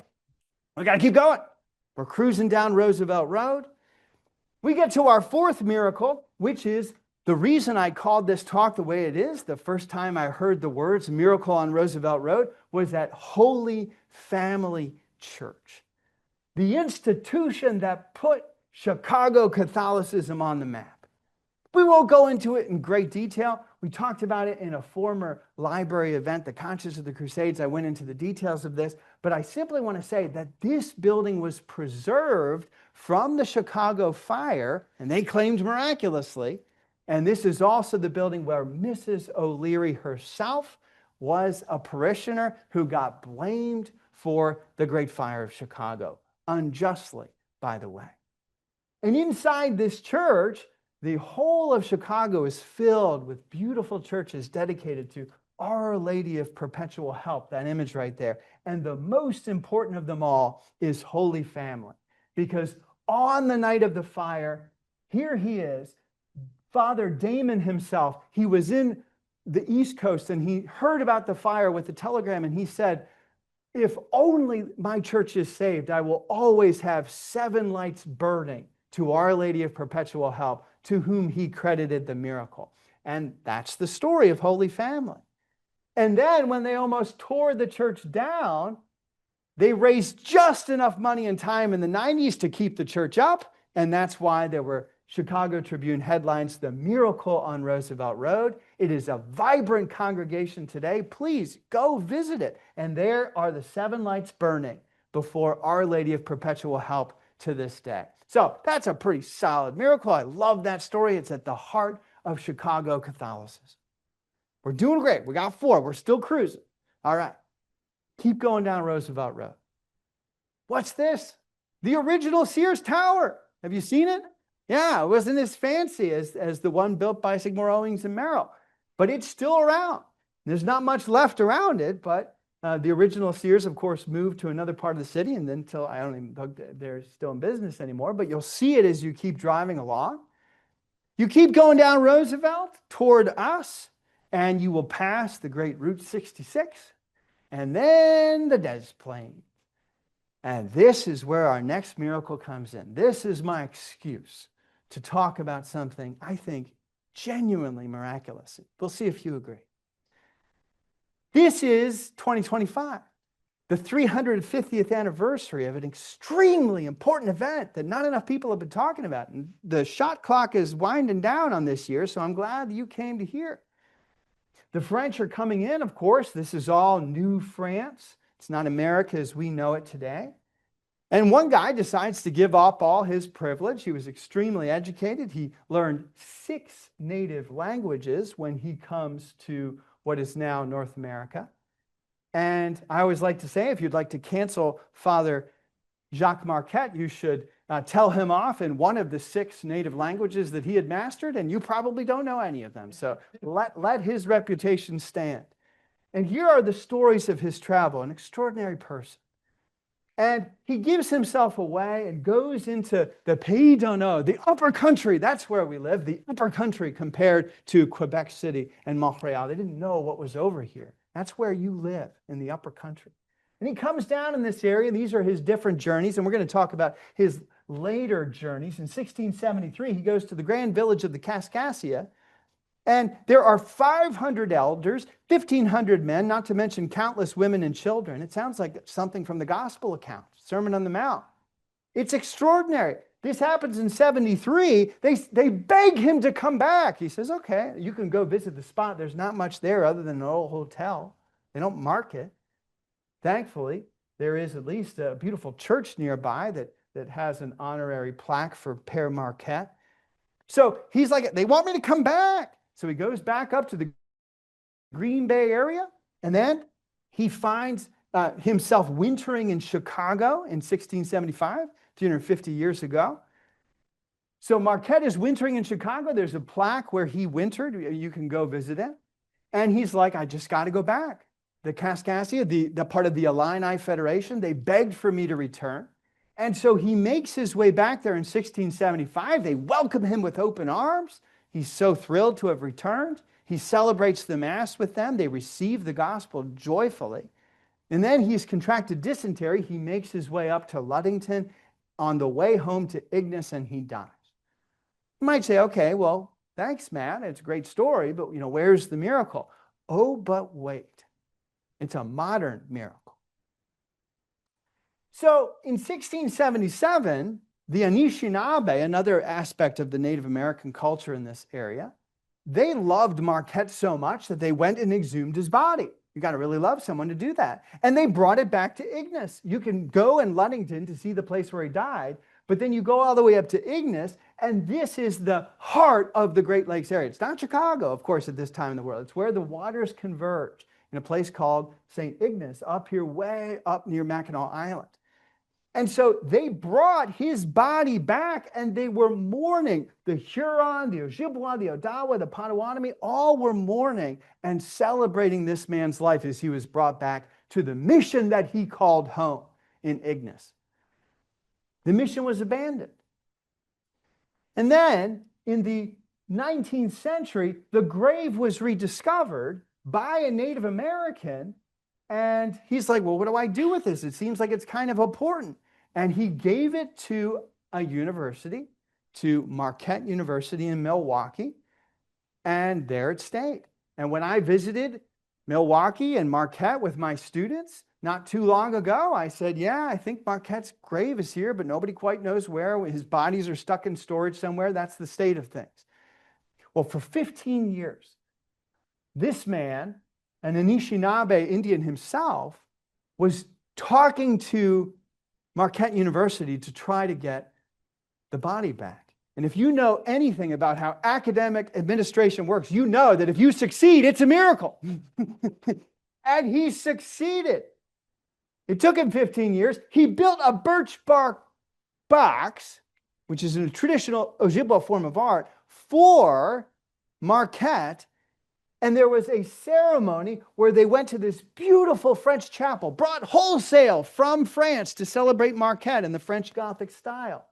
we got to keep going. We're cruising down Roosevelt Road. We get to our fourth miracle, which is the reason I called this talk the way it is. The first time I heard the words miracle on Roosevelt Road was at Holy Family Church, the institution that put Chicago Catholicism on the map. We won't go into it in great detail. We talked about it in a former library event, The Conscience of the Crusades. I went into the details of this, but I simply want to say that this building was preserved from the Chicago fire, and they claimed miraculously. And this is also the building where Mrs. O'Leary herself was a parishioner who got blamed for the Great Fire of Chicago, unjustly, by the way. And inside this church, the whole of Chicago is filled with beautiful churches dedicated to Our Lady of Perpetual Help, that image right there. And the most important of them all is Holy Family, because on the night of the fire, here he is, Father Damon himself. He was in the East Coast and he heard about the fire with the telegram, and he said, if only my church is saved, I will always have 7 lights burning to Our Lady of Perpetual Help, to whom he credited the miracle. And that's the story of Holy Family. And then when they almost tore the church down, they raised just enough money and time in the 90s to keep the church up. And that's why there were Chicago Tribune headlines, The Miracle on Roosevelt Road. It is a vibrant congregation today. Please go visit it. And there are the 7 lights burning before Our Lady of Perpetual Help to this day. So that's a pretty solid miracle. I love that story. It's at the heart of Chicago Catholicism. We're doing great. We got 4. We're still cruising. All right. Keep going down Roosevelt Road. What's this? The original Sears Tower. Have you seen it? Yeah, it wasn't as fancy as the one built by Sigmund Owings and Merrill, but it's still around. There's not much left around it, but the original Sears, of course, moved to another part of the city, and then until I don't even think they're still in business anymore, but you'll see it as you keep driving along. You keep going down Roosevelt toward us, and you will pass the great Route 66, and then the Des Plaines. And this is where our next miracle comes in. This is my excuse to talk about something I think genuinely miraculous. We'll see if you agree. This is 2025, the 350th anniversary of an extremely important event that not enough people have been talking about. And the shot clock is winding down on this year, so I'm glad you came to hear. The French are coming in, of course. This is all New France. It's not America as we know it today. And one guy decides to give up all his privilege. He was extremely educated. He learned 6 native languages when he comes to what is now North America. And I always like to say, if you'd like to cancel Father Jacques Marquette, you should tell him off in one of the 6 native languages that he had mastered, and you probably don't know any of them. So let his reputation stand. And here are the stories of his travel, an extraordinary person. And he gives himself away and goes into the Pays d'Ono, the upper country. That's where we live, the upper country compared to Quebec City and Montreal. They didn't know what was over here. That's where you live, in the upper country. And he comes down in this area. These are his different journeys, and we're going to talk about his later journeys. In 1673, he goes to the grand village of the Kaskaskia, and there are 500 elders, 1,500 men, not to mention countless women and children. It sounds like something from the gospel account, Sermon on the Mount. It's extraordinary. This happens in 73. They beg him to come back. He says, okay, you can go visit the spot. There's not much there other than an old hotel. They don't mark it. Thankfully, there is at least a beautiful church nearby that that has an honorary plaque for Père Marquette. So he's like, they want me to come back. So he goes back up to the Green Bay area, and then he finds himself wintering in Chicago in 1675, 250 years ago. So Marquette is wintering in Chicago. There's a plaque where he wintered. You can go visit it. And he's like, I just got to go back. The Kaskaskia, the part of the Illini Federation, they begged for me to return. And so he makes his way back there in 1675. They welcome him with open arms. He's so thrilled to have returned. He celebrates the Mass with them. They receive the gospel joyfully. And then he's contracted dysentery. He makes his way up to Ludington. On the way home to Ignis, and he dies. You might say, okay, well, thanks, Matt. It's a great story, but where's the miracle? Oh, but wait. It's a modern miracle. So in 1677, the Anishinaabe, another aspect of the Native American culture in this area, they loved Marquette so much that they went and exhumed his body. You got to really love someone to do that. And they brought it back to Ignis. You can go in Ludington to see the place where he died, but then you go all the way up to Ignis, and this is the heart of the Great Lakes area. It's not Chicago, of course, at this time in the world. It's where the waters converge in a place called St. Ignace, up here, way up near Mackinac Island. And so they brought his body back, and they were mourning. The Huron, the Ojibwa, the Odawa, the Potawatomi, all were mourning and celebrating this man's life as he was brought back to the mission that he called home in Ignis. The mission was abandoned. And then in the 19th century, the grave was rediscovered by a Native American. And he's like, well, what do I do with this? It seems like it's kind of important. And he gave it to a university, to Marquette University in Milwaukee, and there it stayed. And when I visited Milwaukee and Marquette with my students not too long ago, I said, yeah, I think Marquette's grave is here, but nobody quite knows where. His bodies are stuck in storage somewhere. That's the state of things. Well, for 15 years, this man, an Anishinaabe Indian himself, was talking to Marquette University to try to get the body back. And if you know anything about how academic administration works, you know that if you succeed, it's a miracle. And he succeeded. It took him 15 years. He built a birch bark box, which is a traditional Ojibwa form of art, for Marquette. And there was a ceremony where they went to this beautiful French chapel, brought wholesale from France to celebrate Marquette in the French Gothic style.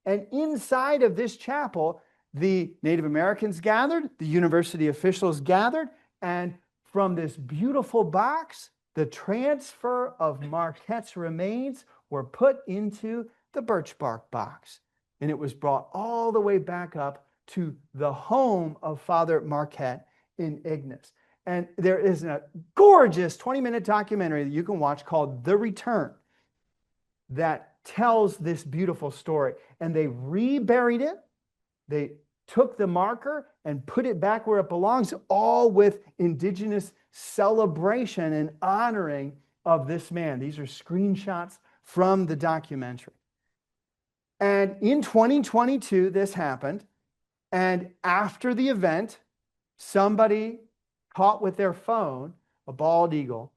And inside of this chapel, the Native Americans gathered, the university officials gathered, and from this beautiful box, the transfer of Marquette's remains were put into the birch bark box. And it was brought all the way back up to the home of Father Marquette in Ignis. And there is a gorgeous 20-minute documentary that you can watch called The Return that tells this beautiful story. And they reburied it. They took the marker and put it back where it belongs, all with indigenous celebration and honoring of this man. These are screenshots from the documentary. And in 2022, this happened. And after the event, somebody caught with their phone a bald eagle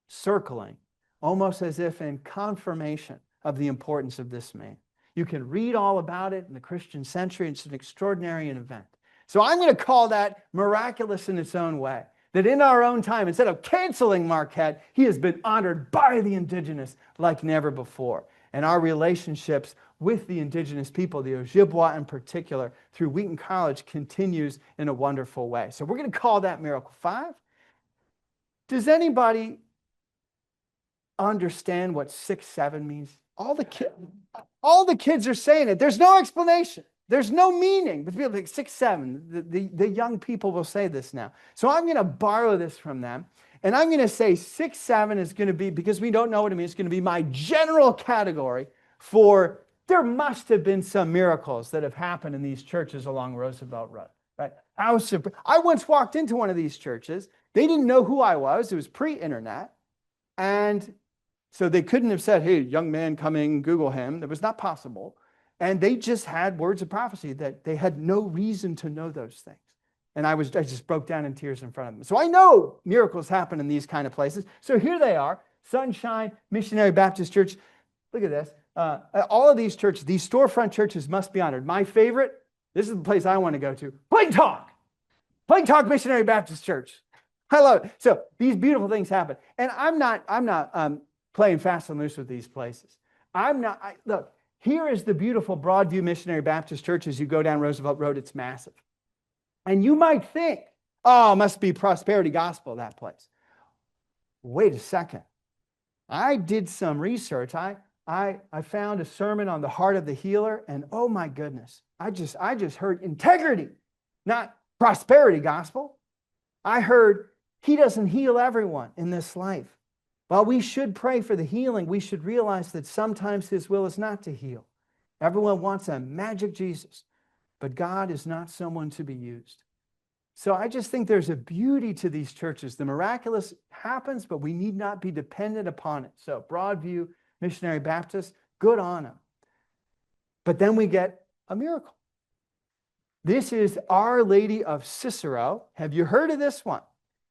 circling, almost as if in confirmation of the importance of this man. You can read all about it in the Christian Century. It's an extraordinary event. So I'm going to call that miraculous in its own way. That in our own time, instead of canceling Marquette, he has been honored by the indigenous like never before. And our relationships with the indigenous people, the Ojibwa in particular, through Wheaton College continues in a wonderful way. So we're going to call that Miracle 5. Does anybody understand what 6-7 means? All the kids are saying it. There's no explanation. There's no meaning. But people like 6-7, the young people will say this now. So I'm going to borrow this from them. And I'm going to say 6-7 is going to be, because we don't know what it means, it's going to be my general category for there must have been some miracles that have happened in these churches along Roosevelt Road. Right? I once walked into one of these churches. They didn't know who I was. It was pre-internet. And So they couldn't have said, hey, young man coming, Google him. That was not possible. And they just had words of prophecy that they had no reason to know those things. And I just broke down in tears in front of them. So I know miracles happen in these kind of places. So here they are, Sunshine Missionary Baptist Church. Look at this. All of these churches, these storefront churches must be honored. My favorite, this is the place I want to go to, Plain Talk. Plain Talk Missionary Baptist Church. I love it. So these beautiful things happen. And I'm not playing fast and loose with these places. Look, here is the beautiful Broadview Missionary Baptist Church as you go down Roosevelt Road. It's massive. And you might think, oh, it must be prosperity gospel, that place. Wait a second. I did some research. I found a sermon on the heart of the healer, and oh my goodness, I just heard integrity, not prosperity gospel. I heard he doesn't heal everyone in this life. While we should pray for the healing, we should realize that sometimes his will is not to heal. Everyone wants a magic Jesus, but God is not someone to be used. So I just think there's a beauty to these churches. The miraculous happens, but we need not be dependent upon it. So Broadview Missionary Baptist, good on them. But then we get a miracle. This is Our Lady of Cicero. Have you heard of this one?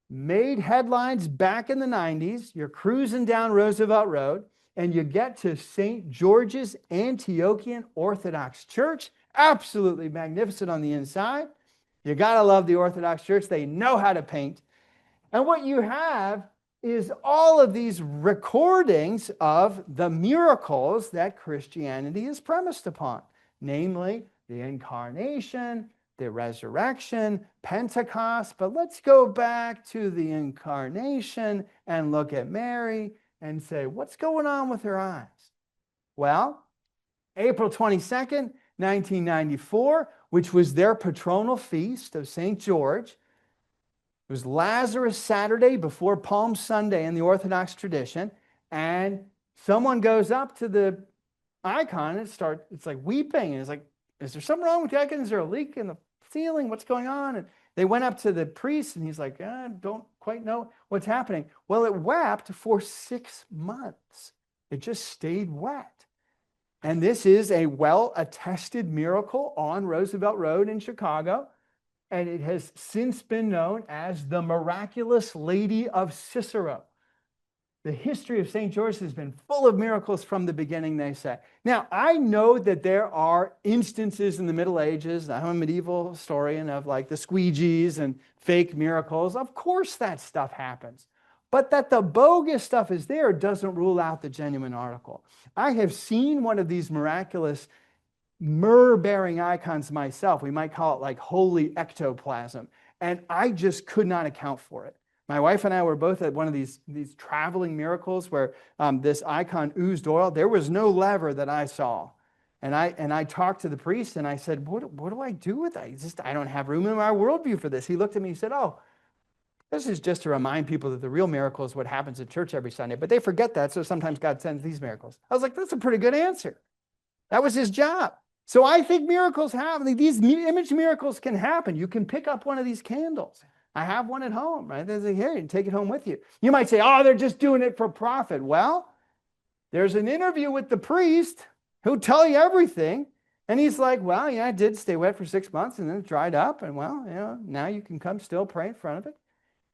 Made headlines back in the 90s. You're cruising down Roosevelt Road, and you get to St. George's Antiochian Orthodox Church. Absolutely magnificent on the inside. You got to love the Orthodox Church. They know how to paint. And what you have is all of these recordings of the miracles that Christianity is premised upon, namely the incarnation, the resurrection, Pentecost. But let's go back to the incarnation and look at Mary and say, what's going on with her eyes? Well, April 22nd, 1994, which was their patronal feast of St. George. It was Lazarus Saturday before Palm Sunday in the Orthodox tradition. And someone goes up to the icon and it's like weeping. And it's like, is there something wrong with the icon? Is there a leak in the ceiling? What's going on? And they went up to the priest and he's like, I don't quite know what's happening. Well, it wept for 6 months. It just stayed wet. And this is a well-attested miracle on Roosevelt Road in Chicago. And it has since been known as the miraculous Lady of Cicero. The history of St. George has been full of miracles from the beginning, they say. Now, I know that there are instances in the Middle Ages. I'm a medieval historian of like the squeegees and fake miracles. Of course that stuff happens. But that the bogus stuff is there doesn't rule out the genuine article. I have seen one of these miraculous myrrh-bearing icons myself. We might call it like holy ectoplasm. And I just could not account for it. My wife and I were both at one of these traveling miracles where this icon oozed oil. There was no lever that I saw. And I talked to the priest and I said, what do I do with that? I don't have room in my worldview for this. He looked at me and said, oh, this is just to remind people that the real miracle is what happens at church every Sunday. But they forget that, so sometimes God sends these miracles. I was like, that's a pretty good answer. That was his job. So I think miracles happen. These image miracles can happen. You can pick up one of these candles. I have one at home, right? They say, here, take it home with you. You might say, oh, they're just doing it for profit. Well, there's an interview with the priest who'll tell you everything. And he's like, well, yeah, it did stay wet for 6 months and then it dried up. And well, now you can come still pray in front of it.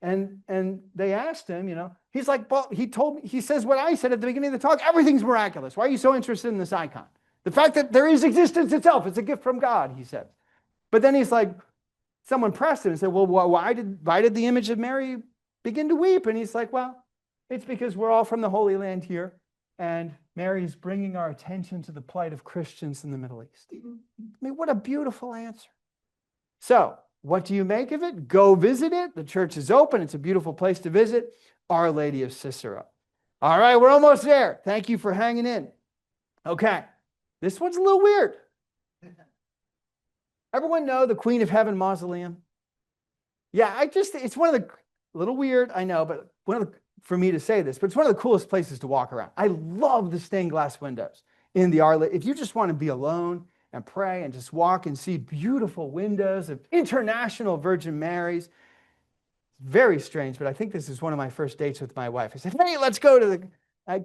And they asked him, he's like, well, he says what I said at the beginning of the talk, everything's miraculous. Why are you so interested in this icon? The fact that there is existence itself, it's a gift from God, he said. But then he's like, someone pressed him and said, well, why did the image of Mary begin to weep? And he's like, well, it's because we're all from the Holy Land here. And Mary's bringing our attention to the plight of Christians in the Middle East. I mean, what a beautiful answer. So, what do you make of it? Go visit it. The church is open. It's a beautiful place to visit. Our Lady of Cicero. All right, we're almost there. Thank you for hanging in. Okay, this one's a little weird. Everyone know the Queen of Heaven Mausoleum? Yeah, it's one of the, a little weird, I know, but for me to say this, but it's one of the coolest places to walk around. I love the stained glass windows in the Our Lady. If you just want to be alone and pray and just walk and see beautiful windows of international Virgin Marys. Very strange, but I think this is one of my first dates with my wife. I said, hey, let's go to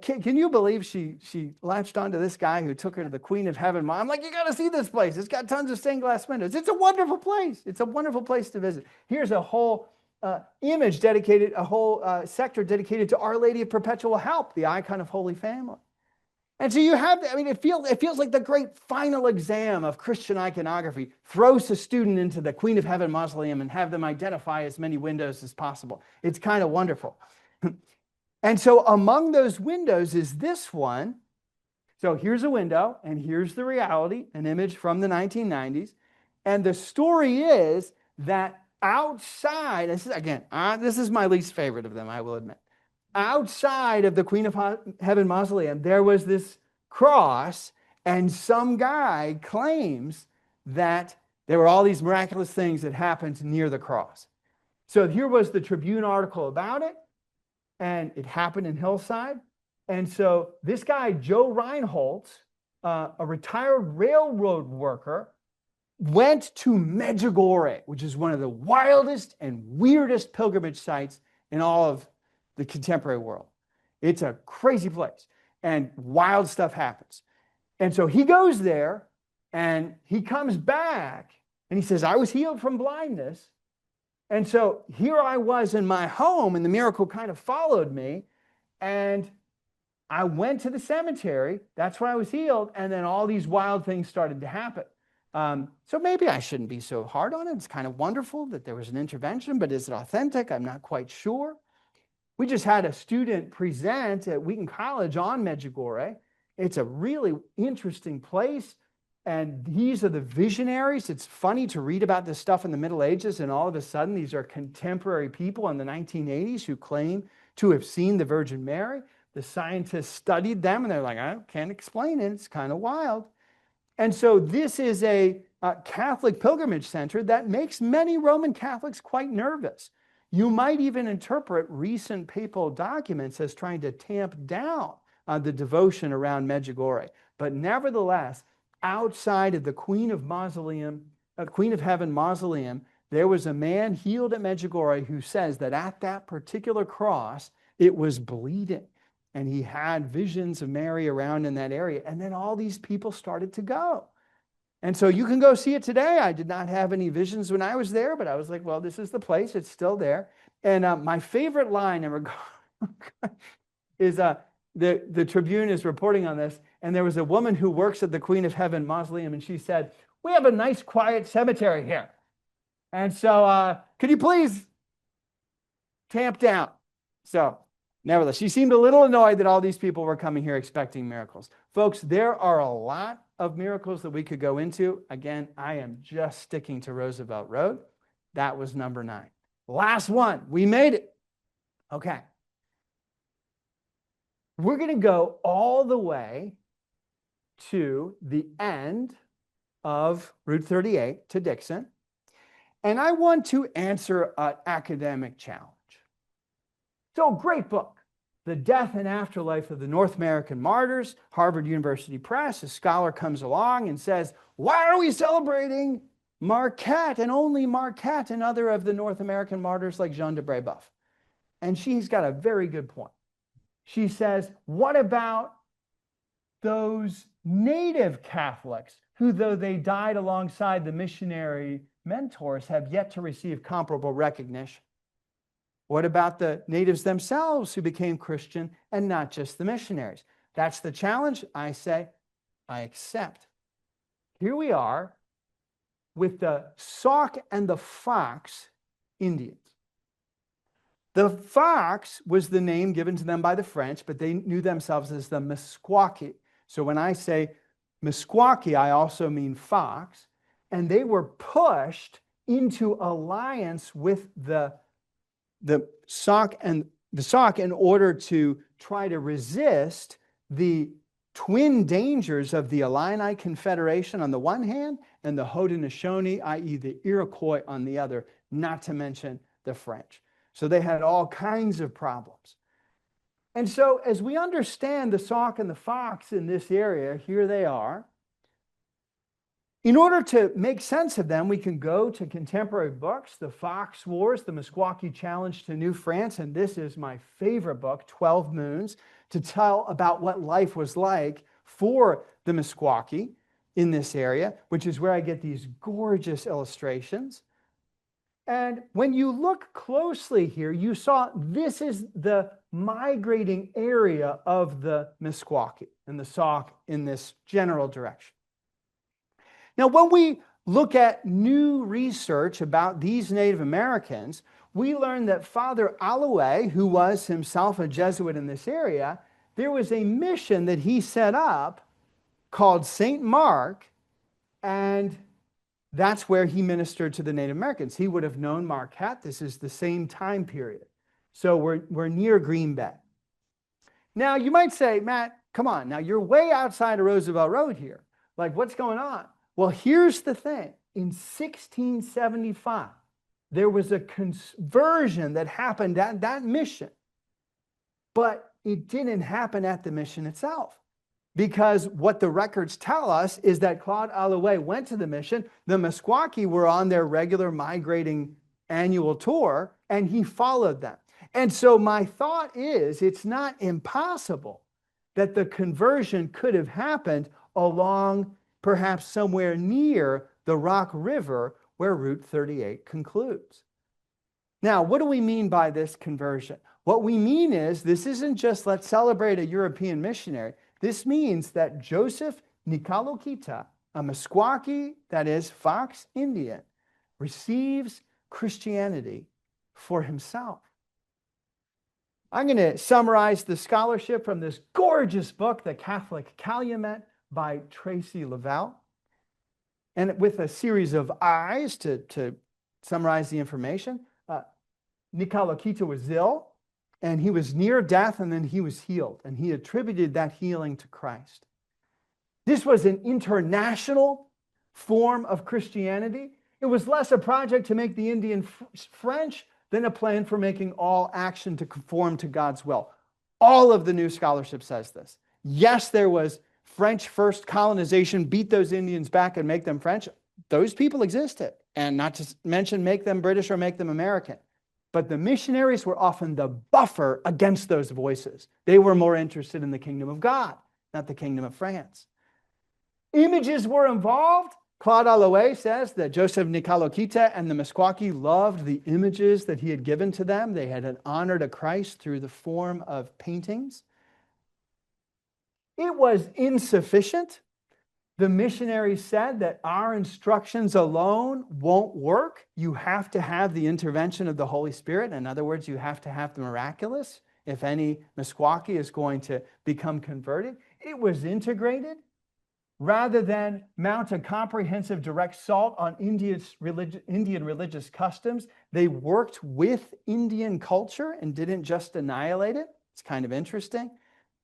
Can you believe she latched onto this guy who took her to the Queen of Heaven? I'm like, you got to see this place. It's got tons of stained glass windows. It's a wonderful place. It's a wonderful place to visit. Here's a whole image dedicated, a whole sector dedicated to Our Lady of Perpetual Help, the icon of Holy Family. And so you have, I mean, it feels like the great final exam of Christian iconography. Throws a student into the Queen of Heaven mausoleum and have them identify as many windows as possible. It's kind of wonderful. And so among those windows is this one. So here's a window, and here's the reality, an image from the 1990s. And the story is that outside, this is my least favorite of them, I will admit. Outside of the Queen of Heaven mausoleum, there was this cross, and some guy claims that there were all these miraculous things that happened near the cross. So here was the Tribune article about it, and it happened in Hillside. And so this guy, Joe Reinholtz, a retired railroad worker, went to Medjugorje, which is one of the wildest and weirdest pilgrimage sites in all of the contemporary world. It's a crazy place, and wild stuff happens. And so he goes there, and he comes back, and he says, I was healed from blindness. And so here I was in my home, and the miracle kind of followed me, and I went to the cemetery. That's where I was healed, and then all these wild things started to happen. So maybe I shouldn't be so hard on it. It's kind of wonderful that there was an intervention, but is it authentic? I'm not quite sure. We just had a student present at Wheaton College on Medjugorje. It's a really interesting place, and these are the visionaries. It's funny to read about this stuff in the Middle Ages, and all of a sudden these are contemporary people in the 1980s who claim to have seen the Virgin Mary. The scientists studied them, and they're like, I can't explain it. It's kind of wild. And so this is a Catholic pilgrimage center that makes many Roman Catholics quite nervous. You might even interpret recent papal documents as trying to tamp down the devotion around Medjugorje. But nevertheless, outside of the Queen of Heaven mausoleum, there was a man healed at Medjugorje who says that at that particular cross, it was bleeding. And he had visions of Mary around in that area. And then all these people started to go. And so you can go see it today. I did not have any visions when I was there, but I was like, well, this is the place. It's still there. And my favorite line in regard is the Tribune is reporting on this. And there was a woman who works at the Queen of Heaven mausoleum, and she said, we have a nice, quiet cemetery here. And so could you please tamp down? So nevertheless, she seemed a little annoyed that all these people were coming here expecting miracles. Folks, there are a lot of miracles that we could go into. Again, I am just sticking to Roosevelt Road. That was number 9. Last one. We made it. Okay. We're going to go all the way to the end of Route 38 to Dixon. And I want to answer an academic challenge. So, great book. The Death and Afterlife of the North American Martyrs, Harvard University Press. A scholar comes along and says, why are we celebrating Marquette and only Marquette and other of the North American martyrs like Jean de Brébeuf? And she's got a very good point. She says, what about those native Catholics who, though they died alongside the missionary mentors, have yet to receive comparable recognition? What about the natives themselves who became Christian and not just the missionaries? That's the challenge. I say, I accept. Here we are with the Sauk and the Fox Indians. The Fox was the name given to them by the French, but they knew themselves as the Meskwaki. So when I say Meskwaki, I also mean Fox. And they were pushed into alliance with the Sauk in order to try to resist the twin dangers of the Illini Confederation on the one hand and the Haudenosaunee, i.e. the Iroquois, on the other, not to mention the French. So they had all kinds of problems. And so as we understand the Sauk and the Fox in this area, here they are. In order to make sense of them, we can go to contemporary books, The Fox Wars, The Meskwaki Challenge to New France, and this is my favorite book, 12 Moons. to tell about what life was like for the Meskwaki in this area, which is where I get these gorgeous illustrations. And when you look closely here, you saw this is the migrating area of the Meskwaki and the Sauk in this general direction. Now, when we look at new research about these Native Americans, we learn that Father Alloway, who was himself a Jesuit in this area, there was a mission that he set up called St. Mark, and that's where he ministered to the Native Americans. He would have known Marquette. This is the same time period. So we're near Green Bay. Now, you might say, Matt, come on. Now, you're way outside of Roosevelt Road here. Like, what's going on? Well, here's the thing. In 1675, there was a conversion that happened at that mission, but it didn't happen at the mission itself. Because what the records tell us is that Claude Alloway went to the mission, the Meskwaki were on their regular migrating annual tour, and he followed them. And so my thought is, it's not impossible that the conversion could have happened along perhaps somewhere near the Rock River where Route 38 concludes. Now, what do we mean by this conversion? What we mean is, this isn't just let's celebrate a European missionary. This means that Joseph Nikalokita, a Meskwaki, that is Fox Indian, receives Christianity for himself. I'm going to summarize the scholarship from this gorgeous book, The Catholic Calumet by Tracy Lavelle, and with a series of I's to summarize the information. Nikalokita was ill, and he was near death, and then he was healed, and he attributed that healing to Christ. This was an international form of Christianity. It was less a project to make the Indian French than a plan for making all action to conform to God's will. All of the new scholarship says this. Yes, there was French first colonization, beat those Indians back and make them French. Those people existed, and not to mention make them British or make them American. But the missionaries were often the buffer against those voices. They were more interested in the kingdom of God, not the kingdom of France. Images were involved. Claude Alloway says that Joseph Nikalokita and the Meskwaki loved the images that he had given to them. They had an honor to Christ through the form of paintings. It was insufficient. The missionaries said that our instructions alone won't work. You have to have the intervention of the Holy Spirit. In other words, you have to have the miraculous if any Meskwaki is going to become converted. It was integrated. Rather than mount a comprehensive direct assault on Indian religious customs, they worked with Indian culture and didn't just annihilate it. It's kind of interesting.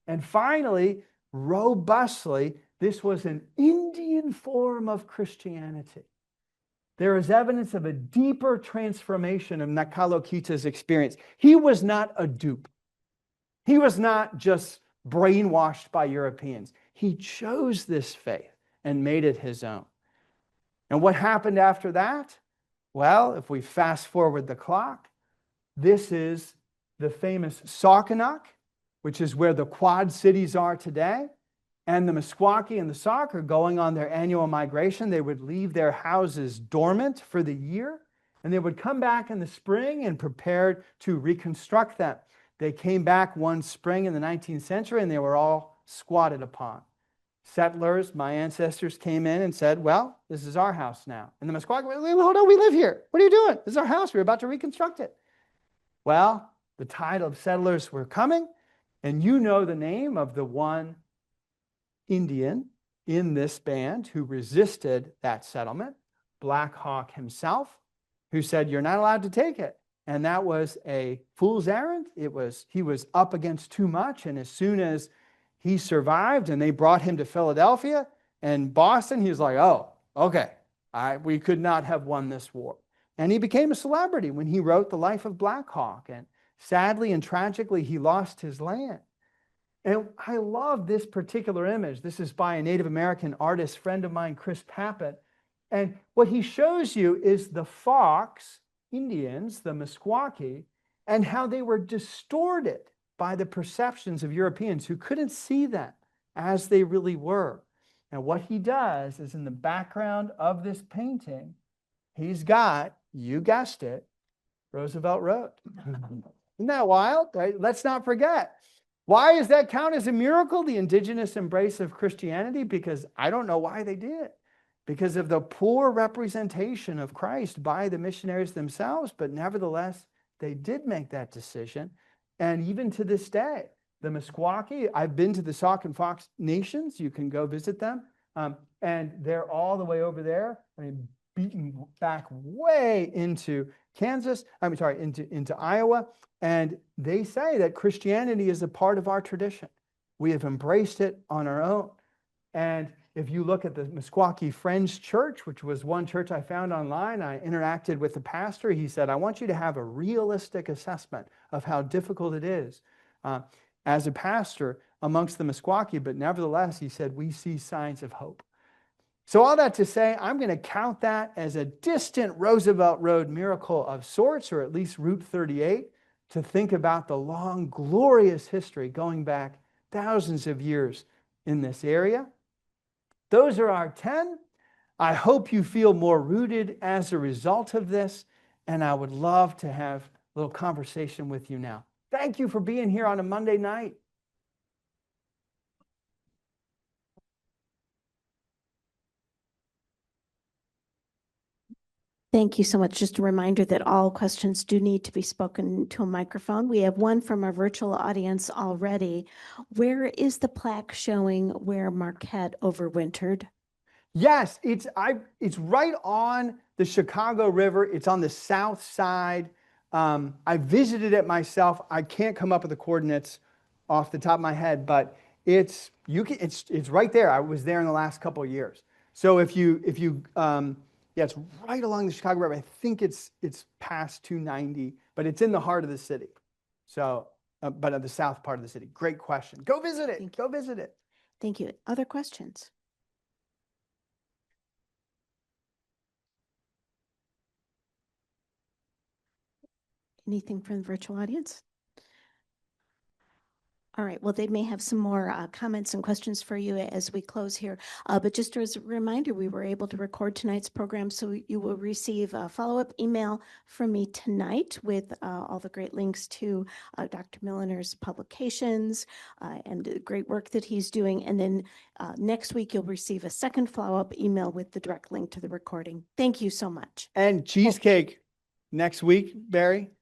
And finally, robustly, this was an Indian form of Christianity. There is evidence of a deeper transformation of Nikalokita's experience. He was not a dupe. He was not just brainwashed by Europeans. He chose this faith and made it his own. And what happened after that? Well, if we fast forward the clock, this is the famous Saukenuk, which is where the Quad Cities are today. And the Meskwaki and the Sauk are going on their annual migration. They would leave their houses dormant for the year, and they would come back in the spring and prepare to reconstruct them. They came back one spring in the 19th century, and they were all squatted upon. Settlers, my ancestors, came in and said, well, this is our house now. And the Meskwaki, hold on, we live here. What are you doing? This is our house. We're about to reconstruct it. Well, the tide of settlers were coming, and you know the name of the one Indian in this band who resisted that settlement, Black Hawk himself, who said, you're not allowed to take it. And that was a fool's errand. He was up against too much. And as soon as he survived and they brought him to Philadelphia and Boston, he was like, oh, okay, we could not have won this war. And he became a celebrity when he wrote The Life of Black Hawk. And sadly and tragically, he lost his land. And I love this particular image. This is by a Native American artist friend of mine, Chris Pappas. And what he shows you is the Fox Indians, the Meskwaki, and how they were distorted by the perceptions of Europeans who couldn't see them as they really were. And what he does is, in the background of this painting, he's got, you guessed it, Roosevelt Road. Isn't that wild? Right? Let's not forget. Why does that count as a miracle, the indigenous embrace of Christianity? Because I don't know why they did. Because of the poor representation of Christ by the missionaries themselves, but nevertheless, they did make that decision. And even to this day, the Meskwaki, I've been to the Sauk and Fox Nations. You can go visit them. And they're all the way over there. I mean, beaten back way into Kansas, into Iowa. And they say that Christianity is a part of our tradition. We have embraced it on our own. And if you look at the Meskwaki Friends Church, which was one church I found online, I interacted with the pastor. He said, I want you to have a realistic assessment of how difficult it is as a pastor amongst the Meskwaki, but nevertheless, he said, we see signs of hope. So all that to say, I'm going to count that as a distant Roosevelt Road miracle of sorts, or at least Route 38, to think about the long, glorious history going back thousands of years in this area. Those are our 10. I hope you feel more rooted as a result of this, and I would love to have a little conversation with you now. Thank you for being here on a Monday night. Thank you so much. Just a reminder that all questions do need to be spoken to a microphone. We have one from our virtual audience already. Where is the plaque showing where Marquette overwintered? Yes, it's right on the Chicago River. It's on the south side. I visited it myself. I can't come up with the coordinates off the top of my head, but it's right there. I was there in the last couple of years. So if you it's right along the Chicago River. I think it's past 290, but it's in the heart of the city. So, but of the south part of the city. Great question. Go visit it. Go visit it. Thank you. Other questions? Anything from the virtual audience? All right, well, they may have some more comments and questions for you as we close here. But just as a reminder, we were able to record tonight's program, so you will receive a follow-up email from me tonight with all the great links to Dr. Milliner's publications and the great work that he's doing. And then next week, you'll receive a second follow-up email with the direct link to the recording. Thank you so much. And cheesecake next week, Barry?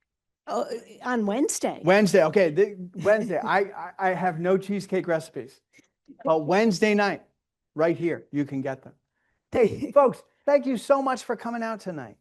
Oh, on Wednesday. Wednesday, okay. Wednesday. I have no cheesecake recipes, but Wednesday night, right here, you can get them. Hey, folks, thank you so much for coming out tonight.